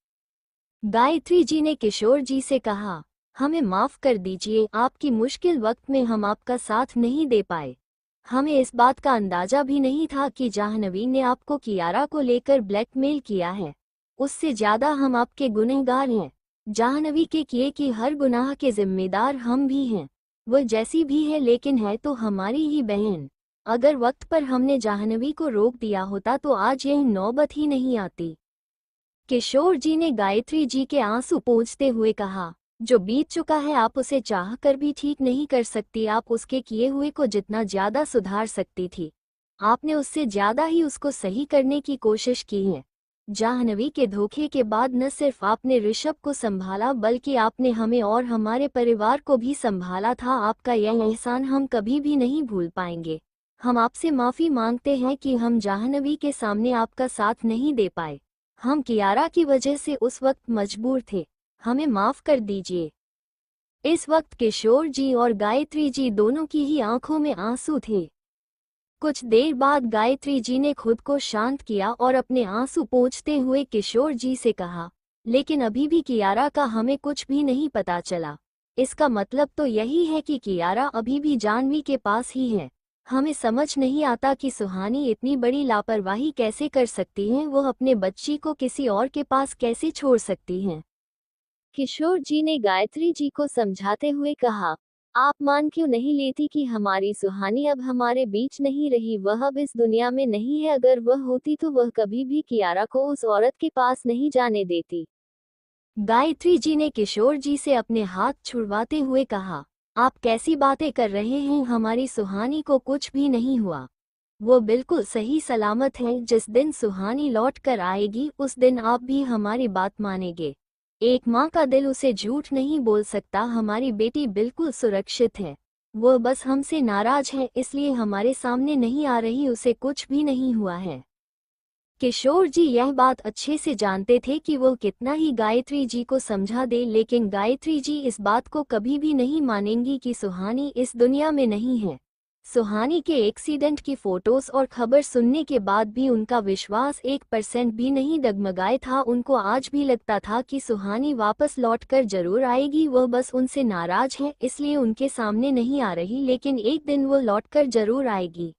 गायत्री जी ने किशोर जी से कहा, हमें माफ कर दीजिए, आपकी मुश्किल वक्त में हम आपका साथ नहीं दे पाए। हमें इस बात का अंदाजा भी नहीं था कि जाह्नवी ने आपको कियारा को लेकर ब्लैकमेल किया है। उससे ज्यादा हम आपके गुनहगार हैं। जाह्नवी के किए की हर गुनाह के जिम्मेदार हम भी हैं। वह जैसी भी है लेकिन है तो हमारी ही बहन। अगर वक्त पर हमने जाह्नवी को रोक दिया होता तो आज यह नौबत ही नहीं आती। किशोर जी ने गायत्री जी के आंसू पोंछते हुए कहा, जो बीत चुका है आप उसे चाह कर भी ठीक नहीं कर सकती। आप उसके किए हुए को जितना ज्यादा सुधार सकती थी, आपने उससे ज्यादा ही उसको सही करने की कोशिश की है। जाह्नवी के धोखे के बाद न सिर्फ आपने ऋषभ को संभाला बल्कि आपने हमें और हमारे परिवार को भी संभाला था। आपका यह एहसान हम कभी भी नहीं भूल पाएंगे। हम आपसे माफी मांगते हैं कि हम जाह्नवी के सामने आपका साथ नहीं दे पाए। हम कियारा की वजह से उस वक्त मजबूर थे। हमें माफ कर दीजिए। इस वक्त किशोर जी और गायत्री जी दोनों की ही आंखों में आंसू थे। कुछ देर बाद गायत्री जी ने खुद को शांत किया और अपने आंसू पोंछते हुए किशोर जी से कहा, लेकिन अभी भी कियारा का हमें कुछ भी नहीं पता चला। इसका मतलब तो यही है कि कियारा अभी भी जाह्नवी के पास ही है। हमें समझ नहीं आता कि सुहानी इतनी बड़ी लापरवाही कैसे कर सकती हैं। वो अपने बच्ची को किसी और के पास कैसे छोड़ सकती हैं। किशोर जी ने गायत्री जी को समझाते हुए कहा, आप मान क्यों नहीं लेती कि हमारी सुहानी अब हमारे बीच नहीं रही। वह अब इस दुनिया में नहीं है। अगर वह होती तो वह कभी भी कियारा को उस औरत के पास नहीं जाने देती। गायत्री जी ने किशोर जी से अपने हाथ छुड़वाते हुए कहा, आप कैसी बातें कर रहे हैं। हमारी सुहानी को कुछ भी नहीं हुआ। वो बिल्कुल सही सलामत है। जिस दिन सुहानी लौट कर आएगी उस दिन आप भी हमारी बात मानेंगे। एक माँ का दिल उसे झूठ नहीं बोल सकता। हमारी बेटी बिल्कुल सुरक्षित है। वो बस हमसे नाराज है इसलिए हमारे सामने नहीं आ रही। उसे कुछ भी नहीं हुआ है। किशोर जी यह बात अच्छे से जानते थे कि वो कितना ही गायत्री जी को समझा दे लेकिन गायत्री जी इस बात को कभी भी नहीं मानेंगी कि सुहानी इस दुनिया में नहीं है। सुहानी के एक्सीडेंट की फोटोज और खबर सुनने के बाद भी उनका विश्वास 1% भी नहीं डगमगाया था। उनको आज भी लगता था कि सुहानी वापस लौटकर जरूर आएगी। वह बस उनसे नाराज है इसलिए उनके सामने नहीं आ रही, लेकिन एक दिन वो लौटकर जरूर आएगी।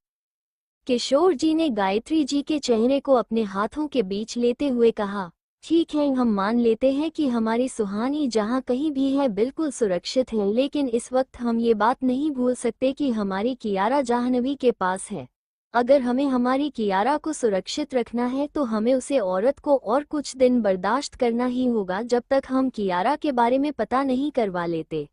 किशोर जी ने गायत्री जी के चेहरे को अपने हाथों के बीच लेते हुए कहा, ठीक है, हम मान लेते हैं कि हमारी सुहानी जहाँ कहीं भी है बिल्कुल सुरक्षित है, लेकिन इस वक्त हम ये बात नहीं भूल सकते कि हमारी कियारा जाह्नवी के पास है। अगर हमें हमारी कियारा को सुरक्षित रखना है तो हमें उसे औरत को और कुछ दिन बर्दाश्त करना ही होगा जब तक हम कियारा के बारे में पता नहीं करवा लेते।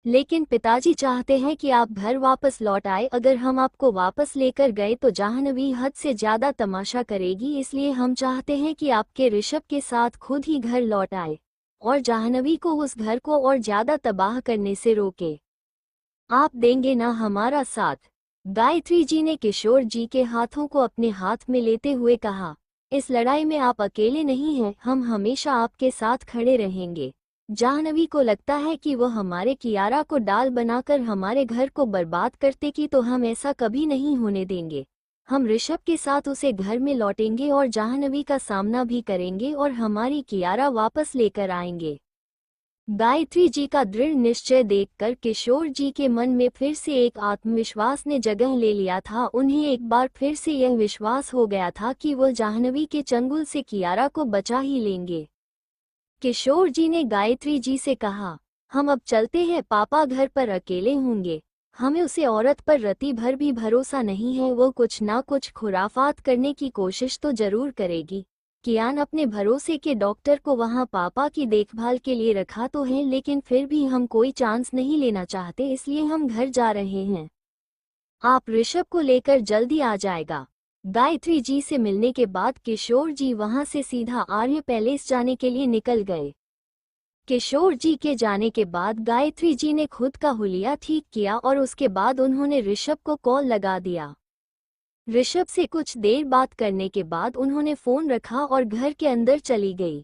लेकिन पिताजी चाहते हैं कि आप घर वापस लौट आए। अगर हम आपको वापस लेकर गए तो जाह्नवी हद से ज्यादा तमाशा करेगी, इसलिए हम चाहते हैं कि आपके ऋषभ के साथ खुद ही घर लौट आए और जाह्नवी को उस घर को और ज्यादा तबाह करने से रोके। आप देंगे ना हमारा साथ? गायत्री जी ने किशोर जी के हाथों को अपने हाथ में लेते हुए कहा, इस लड़ाई में आप अकेले नहीं हैं। हम हमेशा आपके साथ खड़े रहेंगे। जाह्नवी को लगता है कि वह हमारे कियारा को डाल बनाकर हमारे घर को बर्बाद करते कि तो हम ऐसा कभी नहीं होने देंगे। हम ऋषभ के साथ उसे घर में लौटेंगे और जाह्नवी का सामना भी करेंगे और हमारी कियारा वापस लेकर आएंगे। गायत्री जी का दृढ़ निश्चय देखकर किशोर जी के मन में फिर से एक आत्मविश्वास ने जगह ले लिया था। उन्हें एक बार फिर से यह विश्वास हो गया था कि वह जाह्नवी के चंगुल से कियारा को बचा ही लेंगे। किशोर जी ने गायत्री जी से कहा, हम अब चलते हैं। पापा घर पर अकेले होंगे। हमें उसे औरत पर रत्ती भर भी भरोसा नहीं है। वो कुछ ना कुछ खुराफात करने की कोशिश तो जरूर करेगी। कियान अपने भरोसे के डॉक्टर को वहाँ पापा की देखभाल के लिए रखा तो है, लेकिन फिर भी हम कोई चांस नहीं लेना चाहते, इसलिए हम घर जा रहे हैं। आप ऋषभ को लेकर जल्दी आ जाएगा। गायत्री जी से मिलने के बाद किशोर जी वहां से सीधा आर्य पैलेस जाने के लिए निकल गए। किशोर जी के जाने के बाद गायत्री जी ने खुद का हुलिया ठीक किया और उसके बाद उन्होंने ऋषभ को कॉल लगा दिया। ऋषभ से कुछ देर बात करने के बाद उन्होंने फोन रखा और घर के अंदर चली गई।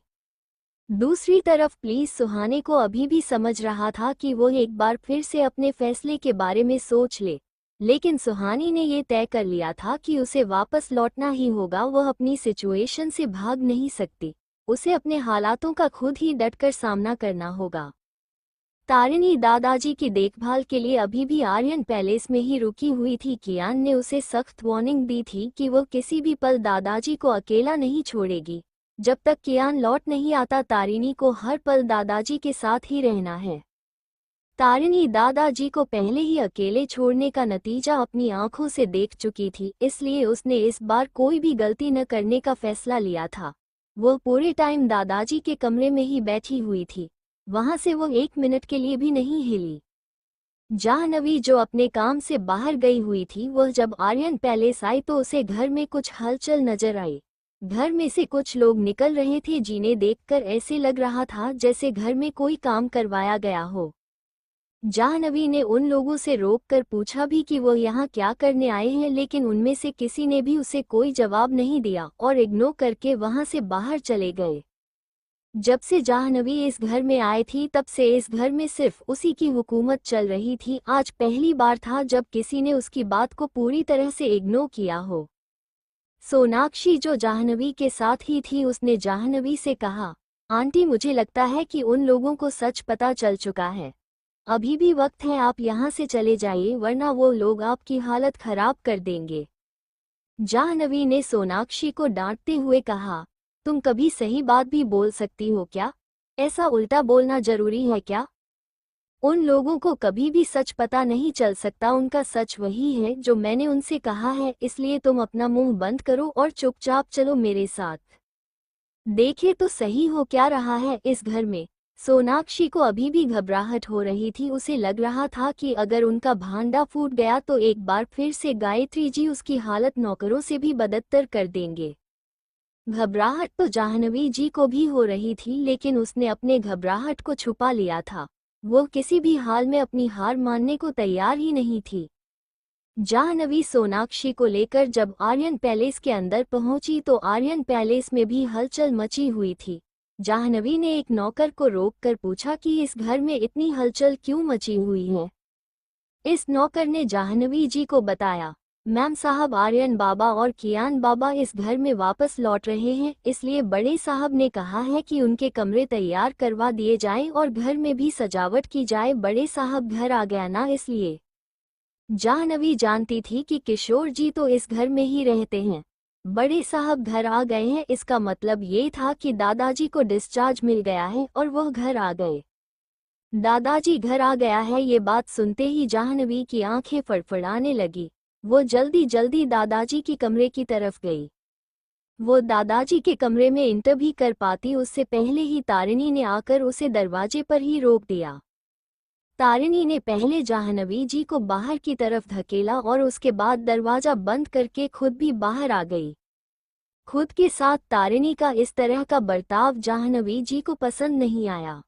दूसरी तरफ प्लीज सुहाने को अभी भी समझ रहा था कि वो एक बार फिर से अपने फैसले के बारे में सोच ले, लेकिन सुहानी ने ये तय कर लिया था कि उसे वापस लौटना ही होगा। वह अपनी सिचुएशन से भाग नहीं सकती, उसे अपने हालातों का खुद ही डटकर सामना करना होगा। तारिणी दादाजी की देखभाल के लिए अभी भी आर्यन पैलेस में ही रुकी हुई थी। कियान ने उसे सख्त वार्निंग दी थी कि वो किसी भी पल दादाजी को अकेला नहीं छोड़ेगी। जब तक कियान लौट नहीं आता तारिणी को हर पल दादाजी के साथ ही रहना है। तारिणी दादाजी को पहले ही अकेले छोड़ने का नतीजा अपनी आंखों से देख चुकी थी, इसलिए उसने इस बार कोई भी गलती न करने का फैसला लिया था। वो पूरे टाइम दादाजी के कमरे में ही बैठी हुई थी, वहां से वो 1 मिनट के लिए भी नहीं हिली। जाह्नवी जो अपने काम से बाहर गई हुई थी, वह जब आर्यन पैलेस आई तो उसे घर में कुछ हलचल नजर आई। घर में से कुछ लोग निकल रहे थे जिन्हें देखकर ऐसे लग रहा था जैसे घर में कोई काम करवाया गया हो। जाह्नवी ने उन लोगों से रोककर पूछा भी कि वो यहाँ क्या करने आए हैं, लेकिन उनमें से किसी ने भी उसे कोई जवाब नहीं दिया और इग्नोर करके वहां से बाहर चले गए। जब से जाह्नवी इस घर में आई थी तब से इस घर में सिर्फ उसी की हुकूमत चल रही थी। आज पहली बार था जब किसी ने उसकी बात को पूरी तरह से इग्नोर किया हो। सोनाक्षी जो जाह्नवी के साथ ही थी, उसने जाह्नवी से कहा, आंटी मुझे लगता है कि उन लोगों को सच पता चल चुका है। अभी भी वक्त है, आप यहाँ से चले जाइए वरना वो लोग आपकी हालत खराब कर देंगे। जाह्नवी ने सोनाक्षी को डांटते हुए कहा, तुम कभी सही बात भी बोल सकती हो क्या? ऐसा उल्टा बोलना जरूरी है क्या? उन लोगों को कभी भी सच पता नहीं चल सकता, उनका सच वही है जो मैंने उनसे कहा है, इसलिए तुम अपना मुंह बंद करो और चुपचाप चलो मेरे साथ। देखे तो सही हो क्या रहा है इस घर में। सोनाक्षी को अभी भी घबराहट हो रही थी, उसे लग रहा था कि अगर उनका भांडा फूट गया तो एक बार फिर से गायत्री जी उसकी हालत नौकरों से भी बदतर कर देंगे। घबराहट तो जाह्नवी जी को भी हो रही थी, लेकिन उसने अपने घबराहट को छुपा लिया था। वो किसी भी हाल में अपनी हार मानने को तैयार ही नहीं थी। जाह्नवी सोनाक्षी को लेकर जब आर्यन पैलेस के अंदर पहुंची तो आर्यन पैलेस में भी हलचल मची हुई थी। जाह्नवी ने एक नौकर को रोककर पूछा कि इस घर में इतनी हलचल क्यों मची हुई है। इस नौकर ने जाह्नवी जी को बताया, मैम साहब, आर्यन बाबा और कियान बाबा इस घर में वापस लौट रहे हैं, इसलिए बड़े साहब ने कहा है कि उनके कमरे तैयार करवा दिए जाएं और घर में भी सजावट की जाए। बड़े साहब घर आ गया ना, इसलिए। जाह्नवी जानती थी कि किशोर जी तो इस घर में ही रहते हैं। बड़े साहब घर आ गए हैं, इसका मतलब ये था कि दादाजी को डिस्चार्ज मिल गया है और वह घर आ गए। दादाजी घर आ गया है, ये बात सुनते ही जाह्नवी की आंखें फड़फड़ाने लगी। वो जल्दी जल्दी दादाजी के कमरे की तरफ गई। वो दादाजी के कमरे में इंटर भी कर पाती उससे पहले ही तारिणी ने आकर उसे दरवाजे पर ही रोक दिया। तारिणी ने पहले जाह्नवी जी को बाहर की तरफ धकेला और उसके बाद दरवाजा बंद करके खुद भी बाहर आ गई। खुद के साथ तारिणी का इस तरह का बर्ताव जाह्नवी जी को पसंद नहीं आया।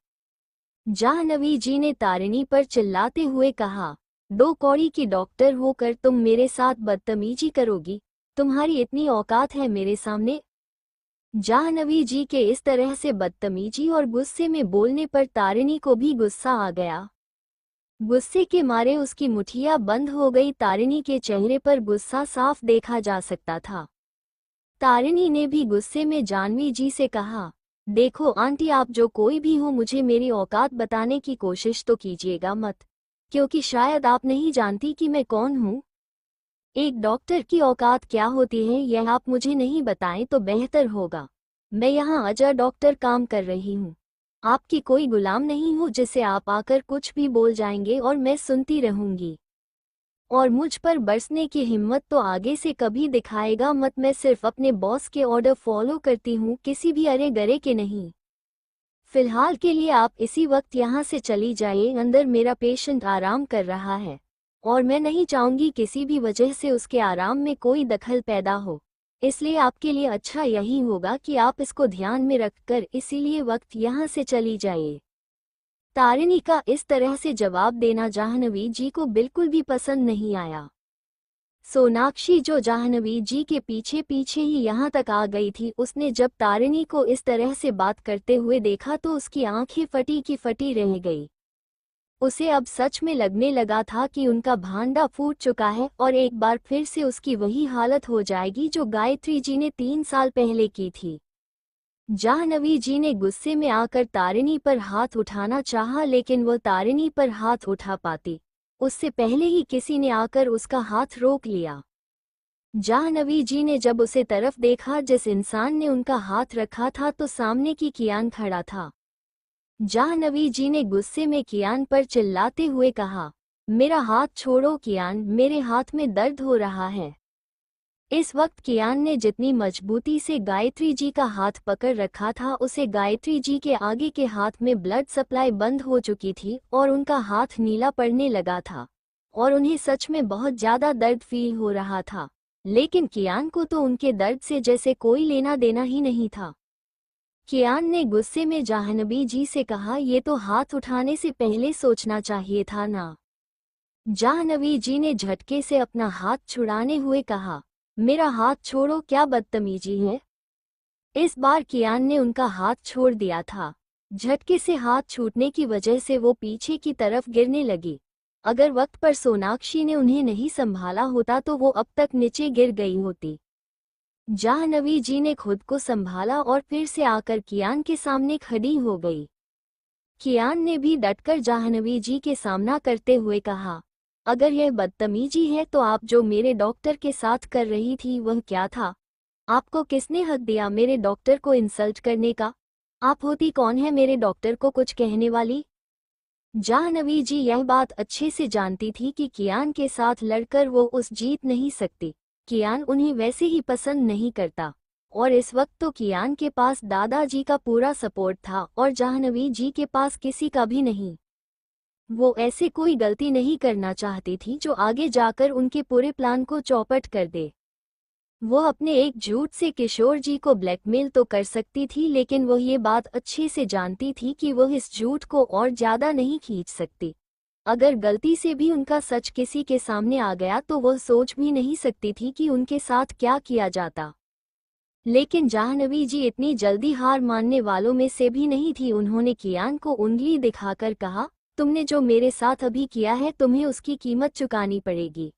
जाह्नवी जी ने तारिणी पर चिल्लाते हुए कहा, 2 कौड़ी की डॉक्टर होकर तुम मेरे साथ बदतमीजी करोगी? तुम्हारी इतनी औकात है मेरे सामने? जाह्नवी जी के इस तरह से बदतमीजी और गुस्से में बोलने पर तारिणी को भी गुस्सा आ गया। गुस्से के मारे उसकी मुठियां बंद हो गई। तारिणी के चेहरे पर गुस्सा साफ देखा जा सकता था। तारिणी ने भी गुस्से में जाह्नवी जी से कहा, देखो आंटी, आप जो कोई भी हो, मुझे मेरी औकात बताने की कोशिश तो कीजिएगा मत, क्योंकि शायद आप नहीं जानती कि मैं कौन हूँ। एक डॉक्टर की औकात क्या होती है यह आप मुझे नहीं बताएं तो बेहतर होगा। मैं यहाँ अजय डॉक्टर काम कर रही हूँ, आपकी कोई गुलाम नहीं हूँ जिसे आप आकर कुछ भी बोल जाएंगे और मैं सुनती रहूंगी। और मुझ पर बरसने की हिम्मत तो आगे से कभी दिखाएगा मत। मैं सिर्फ अपने बॉस के ऑर्डर फॉलो करती हूँ, किसी भी अरे गरे के नहीं। फिलहाल के लिए आप इसी वक्त यहाँ से चली जाइए। अंदर मेरा पेशेंट आराम कर रहा है और मैं नहीं चाहूंगी किसी भी वजह से उसके आराम में कोई दखल पैदा हो, इसलिए आपके लिए अच्छा यही होगा कि आप इसको ध्यान में रखकर इसीलिए वक्त यहाँ से चली जाइए। तारिणी का इस तरह से जवाब देना जाह्नवी जी को बिल्कुल भी पसंद नहीं आया। सोनाक्षी जो जाह्नवी जी के पीछे पीछे ही यहाँ तक आ गई थी, उसने जब तारिणी को इस तरह से बात करते हुए देखा तो उसकी आंखें फटी की फटी रह गई। उसे अब सच में लगने लगा था कि उनका भांडा फूट चुका है और एक बार फिर से उसकी वही हालत हो जाएगी जो गायत्री जी ने 3 साल पहले की थी। जाह्नवी जी ने गुस्से में आकर तारिणी पर हाथ उठाना चाहा, लेकिन वह तारिणी पर हाथ उठा पाती उससे पहले ही किसी ने आकर उसका हाथ रोक लिया। जाह्नवी जी ने जब उसे तरफ देखा जिस इंसान ने उनका हाथ रखा था तो सामने की कियान खड़ा था। जाह्नवी जी ने गुस्से में कियान पर चिल्लाते हुए कहा, मेरा हाथ छोड़ो कियान, मेरे हाथ में दर्द हो रहा है। इस वक्त कियान ने जितनी मजबूती से गायत्री जी का हाथ पकड़ रखा था उसे गायत्री जी के आगे के हाथ में ब्लड सप्लाई बंद हो चुकी थी और उनका हाथ नीला पड़ने लगा था और उन्हें सच में बहुत ज्यादा दर्द फील हो रहा था, लेकिन कियान को तो उनके दर्द से जैसे कोई लेना देना ही नहीं था। कियान ने गुस्से में जाह्नवी जी से कहा, ये तो हाथ उठाने से पहले सोचना चाहिए था ना। जाह्नवी जी ने झटके से अपना हाथ छुड़ाने हुए कहा, मेरा हाथ छोड़ो, क्या बदतमीजी है। इस बार कियान ने उनका हाथ छोड़ दिया था। झटके से हाथ छूटने की वजह से वो पीछे की तरफ गिरने लगी। अगर वक्त पर सोनाक्षी ने उन्हें नहीं संभाला होता तो वो अब तक नीचे गिर गई होती। जाह्नवी जी ने खुद को संभाला और फिर से आकर कियान के सामने खड़ी हो गई। कियान ने भी डटकर जाह्नवी जी के सामना करते हुए कहा, अगर यह बदतमीजी है तो आप जो मेरे डॉक्टर के साथ कर रही थी वह क्या था? आपको किसने हक दिया मेरे डॉक्टर को इंसल्ट करने का? आप होती कौन है मेरे डॉक्टर को कुछ कहने वाली? जाह्नवी जी यह बात अच्छे से जानती थी कि कियान के साथ लड़कर वो उस जीत नहीं सकती। कियान उन्हें वैसे ही पसंद नहीं करता और इस वक्त तो कियान के पास दादाजी का पूरा सपोर्ट था और जाह्नवी जी के पास किसी का भी नहीं। वो ऐसे कोई गलती नहीं करना चाहती थी जो आगे जाकर उनके पूरे प्लान को चौपट कर दे। वो अपने एक झूठ से किशोर जी को ब्लैकमेल तो कर सकती थी, लेकिन वह ये बात अच्छे से जानती थी कि वह इस झूठ को और ज्यादा नहीं खींच सकती। अगर गलती से भी उनका सच किसी के सामने आ गया तो वह सोच भी नहीं सकती थी कि उनके साथ क्या किया जाता। लेकिन जाह्नवी जी इतनी जल्दी हार मानने वालों में से भी नहीं थी। उन्होंने कियान को उंगली दिखाकर कहा, तुमने जो मेरे साथ अभी किया है तुम्हें उसकी कीमत चुकानी पड़ेगी।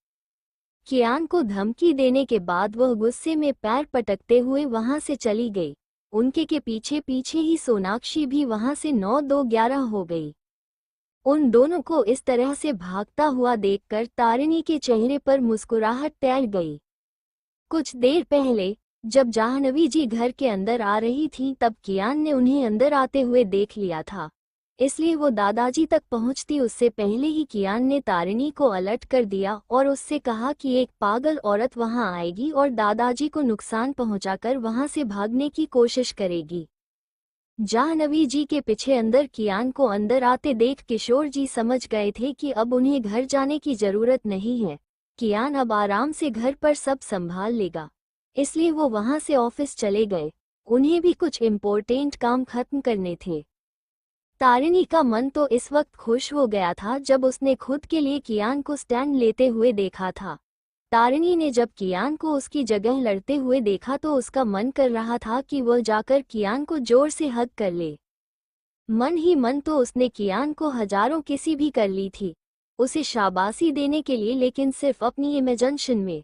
कियान को धमकी देने के बाद वह गुस्से में पैर पटकते हुए वहां से चली गई। उनके के पीछे पीछे ही सोनाक्षी भी वहां से 9-2-11 हो गई। उन दोनों को इस तरह से भागता हुआ देखकर तारिणी के चेहरे पर मुस्कुराहट तैर गई। कुछ देर पहले जब जाह्नवी जी घर के अंदर आ रही थीं तब कियान ने उन्हें अंदर आते हुए देख लिया था, इसलिए वो दादाजी तक पहुंचती उससे पहले ही कियान ने तारिणी को अलर्ट कर दिया और उससे कहा कि एक पागल औरत वहां आएगी और दादाजी को नुकसान पहुंचाकर वहां से भागने की कोशिश करेगी। जाह्नवी जी के पीछे अंदर कियान को अंदर आते देख किशोर जी समझ गए थे कि अब उन्हें घर जाने की जरूरत नहीं है। कियान अब आराम से घर पर सब संभाल लेगा, इसलिए वो वहां से ऑफिस चले गए। उन्हें भी कुछ इम्पोर्टेंट काम खत्म करने थे। तारिणी का मन तो इस वक्त खुश हो गया था जब उसने खुद के लिए कियान को स्टैंड लेते हुए देखा था। तारिणी ने जब कियान को उसकी जगह लड़ते हुए देखा तो उसका मन कर रहा था कि वह जाकर कियान को जोर से हग कर ले। मन ही मन तो उसने कियान को हजारों किसी भी कर ली थी उसे शाबाशी देने के लिए, लेकिन सिर्फ अपनी इमेजिनेशन में।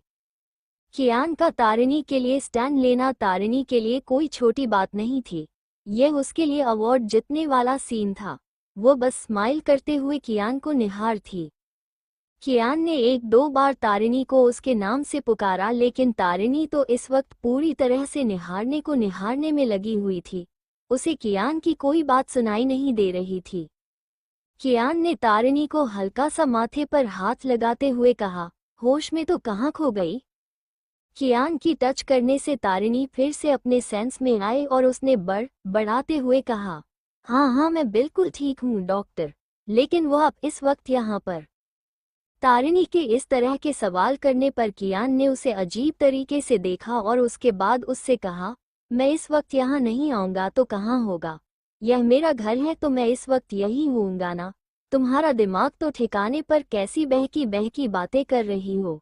कियान का तारिणी के लिए स्टैंड लेना तारिणी के लिए कोई छोटी बात नहीं थी। यह उसके लिए अवार्ड जीतने वाला सीन था। वो बस स्माइल करते हुए कियान को निहार थी। कियान ने 1-2 बार तारिणी को उसके नाम से पुकारा, लेकिन तारिणी तो इस वक्त पूरी तरह से निहारने में लगी हुई थी। उसे कियान की कोई बात सुनाई नहीं दे रही थी। कियान ने तारिणी को हल्का सा माथे पर हाथ लगाते हुए कहा, होश में तो कहाँ खो गई? कियान की टच करने से तारिणी फिर से अपने सेंस में आए और उसने बढ़ाते हुए कहा, हाँ मैं बिल्कुल ठीक हूँ डॉक्टर, लेकिन वो अब इस वक्त यहाँ पर। तारिणी के इस तरह के सवाल करने पर कियान ने उसे अजीब तरीके से देखा और उसके बाद उससे कहा, मैं इस वक्त यहाँ नहीं आऊँगा तो कहाँ होगा? यह मेरा घर है तो मैं इस वक्त यही हूँगा ना। तुम्हारा दिमाग तो ठिकाने पर कैसी बहकी बहकी बातें कर रही हो?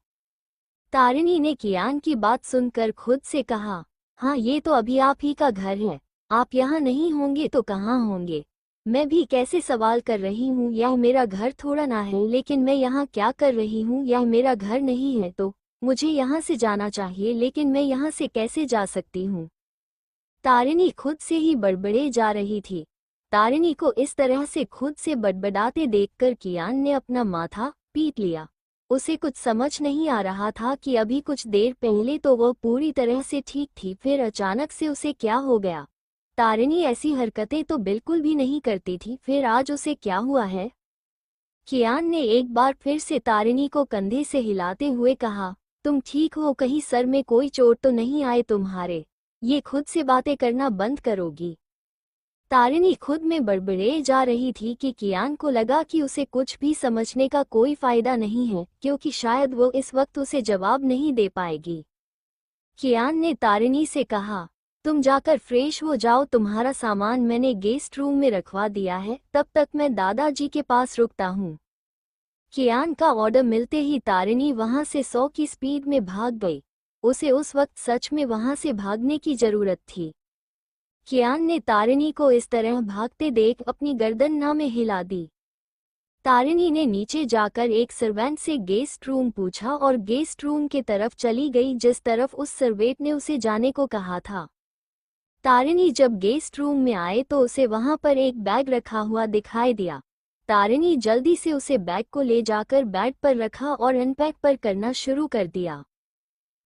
तारिणी ने कियान की बात सुनकर खुद से कहा, हाँ ये तो अभी आप ही का घर है, आप यहाँ नहीं होंगे तो कहाँ होंगे। मैं भी कैसे सवाल कर रही हूँ, यह मेरा घर थोड़ा ना है, लेकिन मैं यहाँ क्या कर रही हूँ, यह मेरा घर नहीं है तो मुझे यहाँ से जाना चाहिए, लेकिन मैं यहाँ से कैसे जा सकती हूँ। तारिणी खुद से ही बड़बड़े जा रही थी। तारिणी को इस तरह से खुद से बड़बड़ाते देखकर कियान ने अपना माथा पीट लिया। उसे कुछ समझ नहीं आ रहा था कि अभी कुछ देर पहले तो वह पूरी तरह से ठीक थी, फिर अचानक से उसे क्या हो गया। तारिणी ऐसी हरकतें तो बिल्कुल भी नहीं करती थी, फिर आज उसे क्या हुआ है। कियान ने एक बार फिर से तारिणी को कंधे से हिलाते हुए कहा, तुम ठीक हो, कहीं सर में कोई चोट तो नहीं आए तुम्हारे, ये खुद से बातें करना बंद करोगी। तारिणी खुद में बड़बड़े जा रही थी कि कियान को लगा कि उसे कुछ भी समझने का कोई फायदा नहीं है, क्योंकि शायद वो इस वक्त उसे जवाब नहीं दे पाएगी। कियान ने तारिणी से कहा, तुम जाकर फ्रेश हो जाओ, तुम्हारा सामान मैंने गेस्ट रूम में रखवा दिया है, तब तक मैं दादाजी के पास रुकता हूँ। कियान का ऑर्डर मिलते ही तारिणी वहां से 100 की स्पीड में भाग गई। उसे उस वक्त सच में वहां से भागने की जरूरत थी। कियान ने तारिणी को इस तरह भागते देख अपनी गर्दन ना में हिला दी। तारिणी ने नीचे जाकर एक सर्वेंट से गेस्ट रूम पूछा और गेस्ट रूम के तरफ चली गई, जिस तरफ उस सर्वेंट ने उसे जाने को कहा था। तारिणी जब गेस्ट रूम में आए तो उसे वहां पर एक बैग रखा हुआ दिखाई दिया। तारिणी जल्दी से उसे बैग को ले जाकर बेड पर रखा और अनपैक पर करना शुरू कर दिया।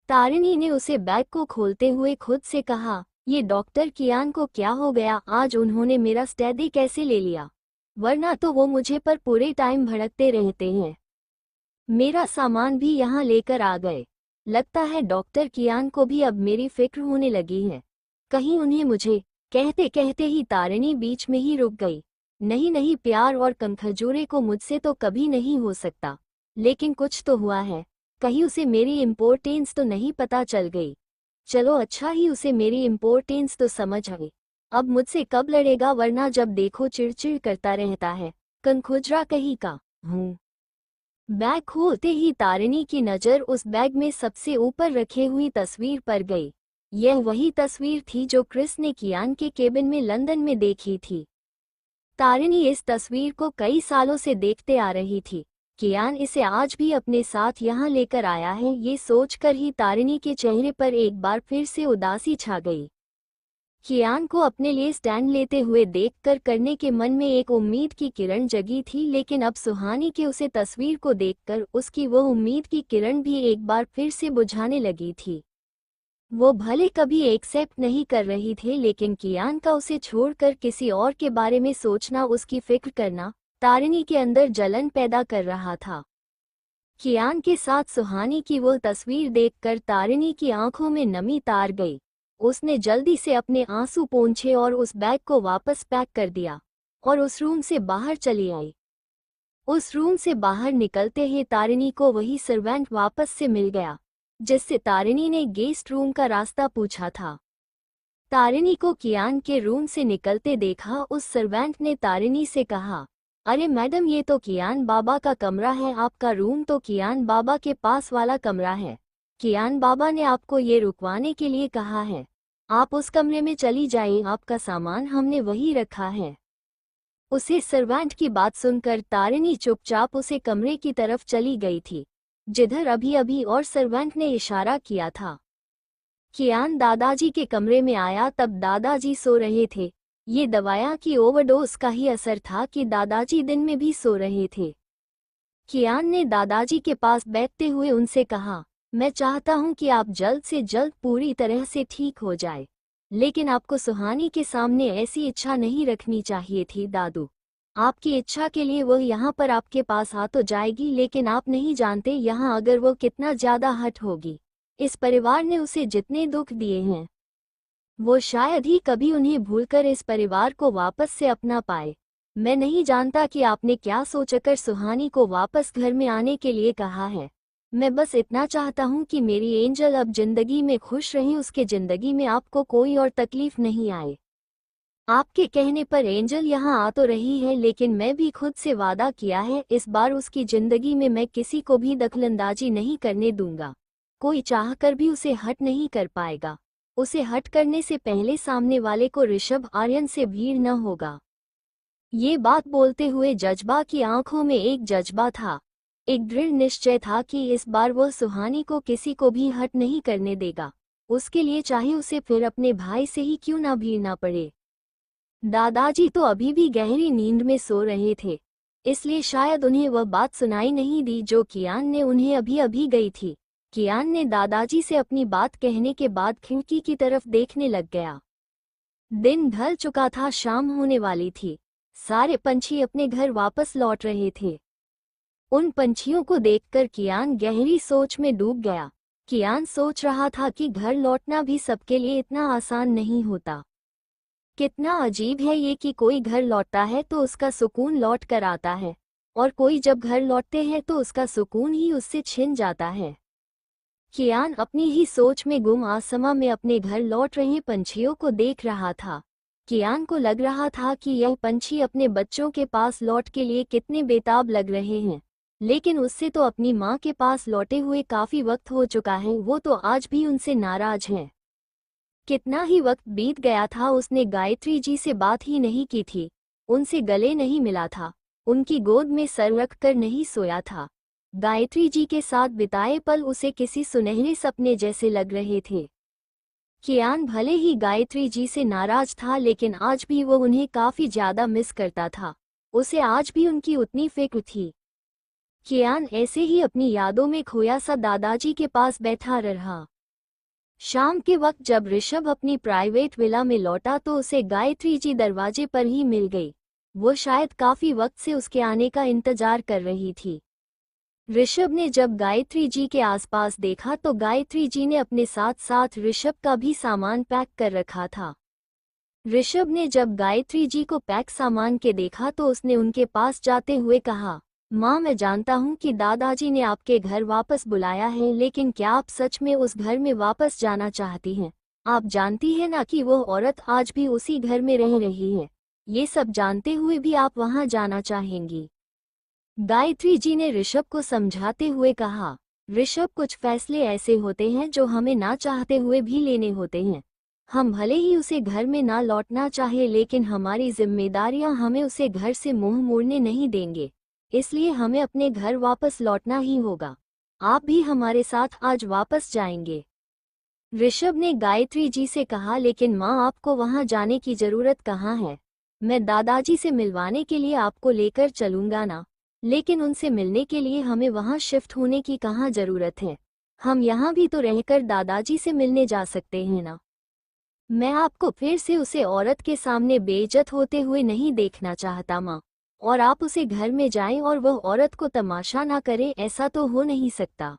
तारिणी ने उसे बैग को खोलते हुए खुद से कहा, ये डॉक्टर कियान को क्या हो गया, आज उन्होंने मेरा स्टडी कैसे ले लिया, वरना तो वो मुझे पर पूरे टाइम भड़कते रहते हैं। मेरा सामान भी यहाँ लेकर आ गए। लगता है डॉक्टर कियान को भी अब मेरी फिक्र होने लगी है, कहीं उन्हें मुझे। कहते कहते ही तारिणी बीच में ही रुक गई। नहीं नहीं, प्यार और कमखजूरे को मुझसे तो कभी नहीं हो सकता, लेकिन कुछ तो हुआ है, कहीं उसे मेरी इम्पोर्टेंस तो नहीं पता चल गई। चलो अच्छा ही उसे मेरी इम्पोर्टेंस तो समझ आई, अब मुझसे कब लड़ेगा, वरना जब देखो चिड़चिड़ करता रहता है, कनखुजरा कहीं का हूँ। बैग खोलते ही तारिणी की नज़र उस बैग में सबसे ऊपर रखे हुई तस्वीर पर गई। यह वही तस्वीर थी जो क्रिस ने कियान के केबिन में लंदन में देखी थी। तारिणी इस तस्वीर को कई सालों से देखते आ रही थी। कियान इसे आज भी अपने साथ यहाँ लेकर आया है, ये सोचकर ही तारिणी के चेहरे पर एक बार फिर से उदासी छा गई। कियान को अपने लिए स्टैंड लेते हुए देखकर करने के मन में एक उम्मीद की किरण जगी थी, लेकिन अब सुहानी के उसे तस्वीर को देखकर उसकी वो उम्मीद की किरण भी एक बार फिर से बुझाने लगी थी। वो भले कभी एक्सेप्ट नहीं कर रही थी, लेकिन कियान का उसे छोड़कर किसी और के बारे में सोचना, उसकी फिक्र करना तारिणी के अंदर जलन पैदा कर रहा था। कियान के साथ सुहानी की वो तस्वीर देखकर तारिणी की आंखों में नमी तार गई। उसने जल्दी से अपने आंसू पोंछे और उस बैग को वापस पैक कर दिया और उस रूम से बाहर चली आई। उस रूम से बाहर निकलते ही तारिणी को वही सर्वेंट वापस से मिल गया जिससे तारिणी ने गेस्ट रूम का रास्ता पूछा था। तारिणी को कियान के रूम से निकलते देखा उस सर्वेंट ने तारिणी से कहा, अरे मैडम, ये तो कियान बाबा का कमरा है, आपका रूम तो कियान बाबा के पास वाला कमरा है। कियान बाबा ने आपको ये रुकवाने के लिए कहा है, आप उस कमरे में चली जाइए, आपका सामान हमने वही रखा है। उसे सर्वेंट की बात सुनकर तारिणी चुपचाप उसे कमरे की तरफ चली गई थी जिधर अभी अभी और सर्वेंट ने इशारा किया था। कियान दादाजी के कमरे में आया तब दादाजी सो रहे थे। ये दवाया की ओवरडोज का ही असर था कि दादाजी दिन में भी सो रहे थे। कियान ने दादाजी के पास बैठते हुए उनसे कहा, मैं चाहता हूं कि आप जल्द से जल्द पूरी तरह से ठीक हो जाए, लेकिन आपको सुहानी के सामने ऐसी इच्छा नहीं रखनी चाहिए थी दादू। आपकी इच्छा के लिए वो यहाँ पर आपके पास आ तो जाएगी, लेकिन आप नहीं जानते यहाँ अगर वो कितना ज्यादा हट होगी। इस परिवार ने उसे जितने दुख दिए हैं वो शायद ही कभी उन्हें भूलकर इस परिवार को वापस से अपना पाए। मैं नहीं जानता कि आपने क्या सोचकर सुहानी को वापस घर में आने के लिए कहा है। मैं बस इतना चाहता हूँ कि मेरी एंजल अब जिंदगी में खुश रहे, उसके जिंदगी में आपको कोई और तकलीफ नहीं आए। आपके कहने पर एंजल यहाँ आ तो रही है, लेकिन मैं भी खुद से वादा किया है इस बार उसकी जिंदगी में मैं किसी को भी दखलंदाजी नहीं करने दूंगा। कोई चाहकर भी उसे हट नहीं कर पाएगा। उसे हट करने से पहले सामने वाले को ऋषभ आर्यन से भीड़ न होगा। ये बात बोलते हुए जज्बा की आंखों में एक जज्बा था, एक दृढ़ निश्चय था कि इस बार वह सुहानी को किसी को भी हट नहीं करने देगा, उसके लिए चाहे उसे फिर अपने भाई से ही क्यों ना भीड़ना पड़े। दादाजी तो अभी भी गहरी नींद में सो रहे थे, इसलिए शायद उन्हें वह बात सुनाई नहीं दी जो कियान ने उन्हें अभी अभी गई थी। कियान ने दादाजी से अपनी बात कहने के बाद खिड़की की तरफ देखने लग गया। दिन ढल चुका था, शाम होने वाली थी। सारे पंछी अपने घर वापस लौट रहे थे। उन पंछियों को देखकर कियान गहरी सोच में डूब गया। कियान सोच रहा था कि घर लौटना भी सबके लिए इतना आसान नहीं होता। कितना अजीब है ये कि कोई घर लौटता है तो उसका सुकून लौट कर आता है, और कोई जब घर लौटते हैं तो उसका सुकून ही उससे छिन जाता है। कियान अपनी ही सोच में गुम आसमां में अपने घर लौट रहे पंछियों को देख रहा था। कियान को लग रहा था कि यह पंछी अपने बच्चों के पास लौट के लिए कितने बेताब लग रहे हैं, लेकिन उससे तो अपनी माँ के पास लौटे हुए काफी वक्त हो चुका है, वो तो आज भी उनसे नाराज हैं। कितना ही वक्त बीत गया था, उसने गायत्री जी से बात ही नहीं की थी, उनसे गले नहीं मिला था, उनकी गोद में सर रख कर नहीं सोया था। गायत्री जी के साथ बिताए पल उसे किसी सुनहरे सपने जैसे लग रहे थे। कियान भले ही गायत्री जी से नाराज था, लेकिन आज भी वो उन्हें काफी ज्यादा मिस करता था। उसे आज भी उनकी उतनी फिक्र थी। कियान ऐसे ही अपनी यादों में खोया सा दादाजी के पास बैठा रहा। शाम के वक्त जब ऋषभ अपनी प्राइवेट विला में लौटा तो उसे गायत्री जी दरवाजे पर ही मिल गई। वो शायद काफी वक्त से उसके आने का इंतजार कर रही थी। ऋषभ ने जब गायत्री जी के आसपास देखा तो गायत्री जी ने अपने साथ साथ ऋषभ का भी सामान पैक कर रखा था। ऋषभ ने जब गायत्री जी को पैक सामान के देखा तो उसने उनके पास जाते हुए कहा, माँ, मैं जानता हूँ कि दादाजी ने आपके घर वापस बुलाया है, लेकिन क्या आप सच में उस घर में वापस जाना चाहती हैं? आप जानती हैं ना कि वो औरत आज भी उसी घर में रह रही है। ये सब जानते हुए भी आप वहाँ जाना चाहेंगी? गायत्री जी ने ऋषभ को समझाते हुए कहा, ऋषभ, कुछ फैसले ऐसे होते हैं जो हमें ना चाहते हुए भी लेने होते हैं। हम भले ही उसे घर में ना लौटना चाहे, लेकिन हमारी जिम्मेदारियां हमें उसे घर से मुंह मोड़ने नहीं देंगे, इसलिए हमें अपने घर वापस लौटना ही होगा। आप भी हमारे साथ आज वापस जाएंगे। ऋषभ ने गायत्री जी से कहा, लेकिन माँ, आपको वहाँ जाने की जरूरत कहाँ है? मैं दादाजी से मिलवाने के लिए आपको लेकर चलूंगा ना, लेकिन उनसे मिलने के लिए हमें वहाँ शिफ्ट होने की कहाँ जरूरत है? हम यहाँ भी तो रहकर दादाजी से मिलने जा सकते हैं ना। मैं आपको फिर से उसे औरत के सामने बेइज्जत होते हुए नहीं देखना चाहता माँ, और आप उसे घर में जाएं और वह औरत को तमाशा ना करे, ऐसा तो हो नहीं सकता।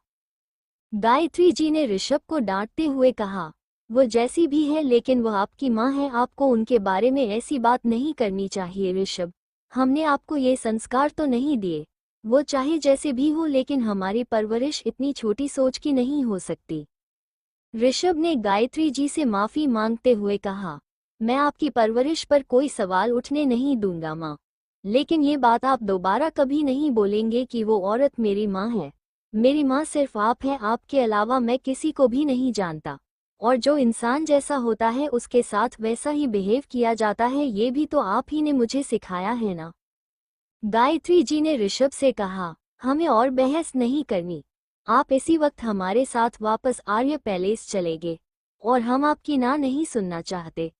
गायत्री जी ने ऋषभ को डांटते हुए कहा, वो जैसी भी है लेकिन वह आपकी माँ है, आपको उनके बारे में ऐसी बात नहीं करनी चाहिए ऋषभ। हमने आपको ये संस्कार तो नहीं दिए। वो चाहे जैसे भी हो, लेकिन हमारी परवरिश इतनी छोटी सोच की नहीं हो सकती। ऋषभ ने गायत्री जी से माफी मांगते हुए कहा, मैं आपकी परवरिश पर कोई सवाल उठने नहीं दूंगा माँ, लेकिन ये बात आप दोबारा कभी नहीं बोलेंगे कि वो औरत मेरी माँ है। मेरी माँ सिर्फ आप है, आपके अलावा मैं किसी को भी नहीं जानता, और जो इंसान जैसा होता है उसके साथ वैसा ही बिहेव किया जाता है, ये भी तो आप ही ने मुझे सिखाया है ना। गायत्री जी ने ऋषभ से कहा, हमें और बहस नहीं करनी। आप इसी वक्त हमारे साथ वापस आर्य पैलेस चले गए, और हम आपकी ना नहीं सुनना चाहते।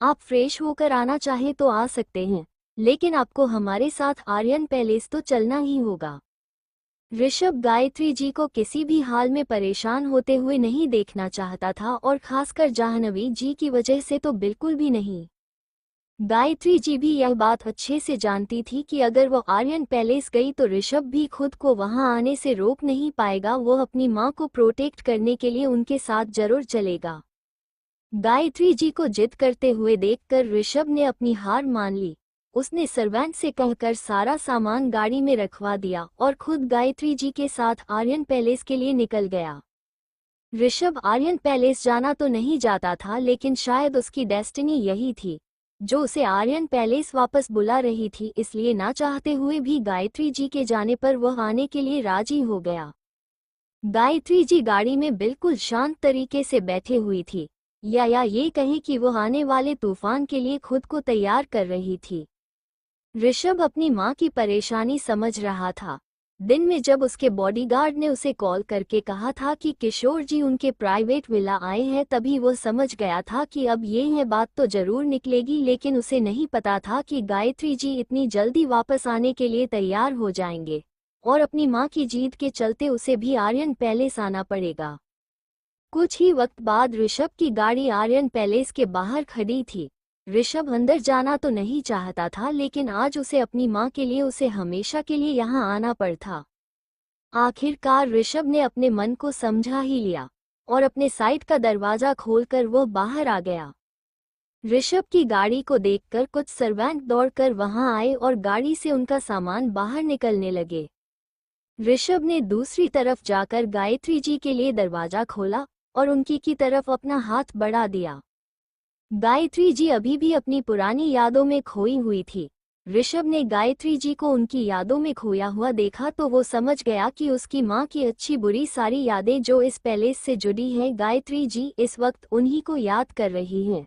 आप फ्रेश होकर आना चाहे तो आ सकते हैं, लेकिन आपको हमारे साथ आर्यन पैलेस तो चलना ही होगा। ऋषभ गायत्री जी को किसी भी हाल में परेशान होते हुए नहीं देखना चाहता था, और खासकर जाह्नवी जी की वजह से तो बिल्कुल भी नहीं। गायत्री जी भी यह बात अच्छे से जानती थी कि अगर वो आर्यन पैलेस गई तो ऋषभ भी खुद को वहां आने से रोक नहीं पाएगा, वो अपनी मां को प्रोटेक्ट करने के लिए उनके साथ जरूर चलेगा। गायत्री जी को जिद करते हुए देखकर ऋषभ ने अपनी हार मान ली। उसने सर्वेंट से कहकर सारा सामान गाड़ी में रखवा दिया और खुद गायत्री जी के साथ आर्यन पैलेस के लिए निकल गया। ऋषभ आर्यन पैलेस जाना तो नहीं जाता था, लेकिन शायद उसकी डेस्टिनी यही थी जो उसे आर्यन पैलेस वापस बुला रही थी, इसलिए ना चाहते हुए भी गायत्री जी के जाने पर वह आने के लिए राजी हो गया। गायत्री जी गाड़ी में बिल्कुल शांत तरीके से बैठे हुई थी, या ये कहें कि वो आने वाले तूफान के लिए खुद को तैयार कर रही थी। ऋषभ अपनी माँ की परेशानी समझ रहा था। दिन में जब उसके बॉडीगार्ड ने उसे कॉल करके कहा था कि किशोर जी उनके प्राइवेट विला आए हैं, तभी वो समझ गया था कि अब ये है बात तो जरूर निकलेगी, लेकिन उसे नहीं पता था कि गायत्री जी इतनी जल्दी वापस आने के लिए तैयार हो जाएंगे और अपनी माँ की जीद के चलते उसे भी आर्यन पैलेस आना पड़ेगा। कुछ ही वक्त बाद ऋषभ की गाड़ी आर्यन पैलेस के बाहर खड़ी थी। ऋषभ अंदर जाना तो नहीं चाहता था, लेकिन आज उसे अपनी माँ के लिए उसे हमेशा के लिए यहाँ आना पड़ता। आखिरकार ऋषभ ने अपने मन को समझा ही लिया और अपने साइड का दरवाजा खोलकर वो बाहर आ गया। ऋषभ की गाड़ी को देखकर कुछ सर्वेंट दौड़कर वहां आए और गाड़ी से उनका सामान बाहर निकलने लगे। ऋषभ ने दूसरी तरफ जाकर गायत्री जी के लिए दरवाजा खोला और उनकी की तरफ अपना हाथ बढ़ा दिया। गायत्री जी अभी भी अपनी पुरानी यादों में खोई हुई थी। ऋषभ ने गायत्री जी को उनकी यादों में खोया हुआ देखा तो वो समझ गया कि उसकी माँ की अच्छी बुरी सारी यादें जो इस पैलेस से जुड़ी हैं, गायत्री जी इस वक्त उन्हीं को याद कर रही हैं।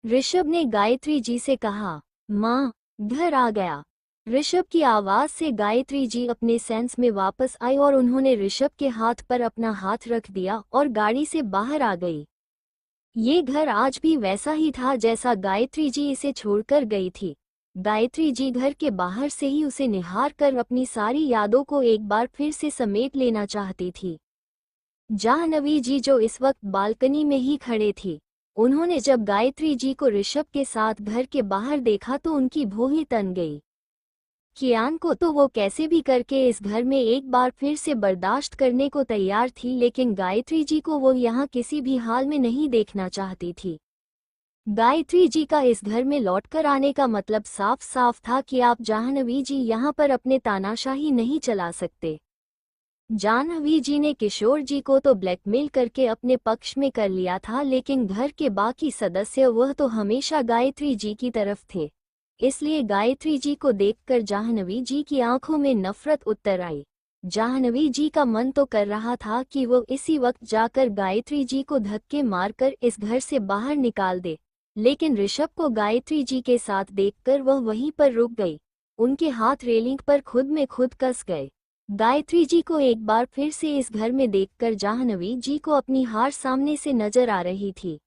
ऋषभ ने गायत्री जी से कहा, माँ, घर आ गया। ऋषभ की आवाज से गायत्री जी अपने सेंस में वापस आई और उन्होंने ऋषभ के हाथ पर अपना हाथ रख दिया और गाड़ी से बाहर आ गई। ये घर आज भी वैसा ही था जैसा गायत्री जी इसे छोड़कर गई थी। गायत्री जी घर के बाहर से ही उसे निहार कर अपनी सारी यादों को एक बार फिर से समेट लेना चाहती थी। जाह्नवी जी जो इस वक्त बालकनी में ही खड़े थे, उन्होंने जब गायत्री जी को ऋषभ के साथ घर के बाहर देखा तो उनकी भौहें तन गई। कियान को तो वो कैसे भी करके इस घर में एक बार फिर से बर्दाश्त करने को तैयार थी, लेकिन गायत्री जी को वो यहाँ किसी भी हाल में नहीं देखना चाहती थी। गायत्री जी का इस घर में लौटकर आने का मतलब साफ साफ था कि आप जाह्नवी जी यहाँ पर अपने तानाशाही नहीं चला सकते। जाह्नवी जी ने किशोर जी को तो ब्लैकमेल करके अपने पक्ष में कर लिया था, लेकिन घर के बाकी सदस्य वह तो हमेशा गायत्री जी की तरफ थे। इसलिए गायत्री जी को देखकर जाह्नवी जी की आंखों में नफरत उतर आई। जाह्नवी जी का मन तो कर रहा था कि वो इसी वक्त जाकर गायत्री जी को धक्के मारकर इस घर से बाहर निकाल दे, लेकिन ऋषभ को गायत्री जी के साथ देखकर वह वहीं पर रुक गई। उनके हाथ रेलिंग पर खुद में खुद कस गए। गायत्री जी को एक बार फिर से इस घर में देखकर जाह्नवी जी को अपनी हार सामने से नजर आ रही थी।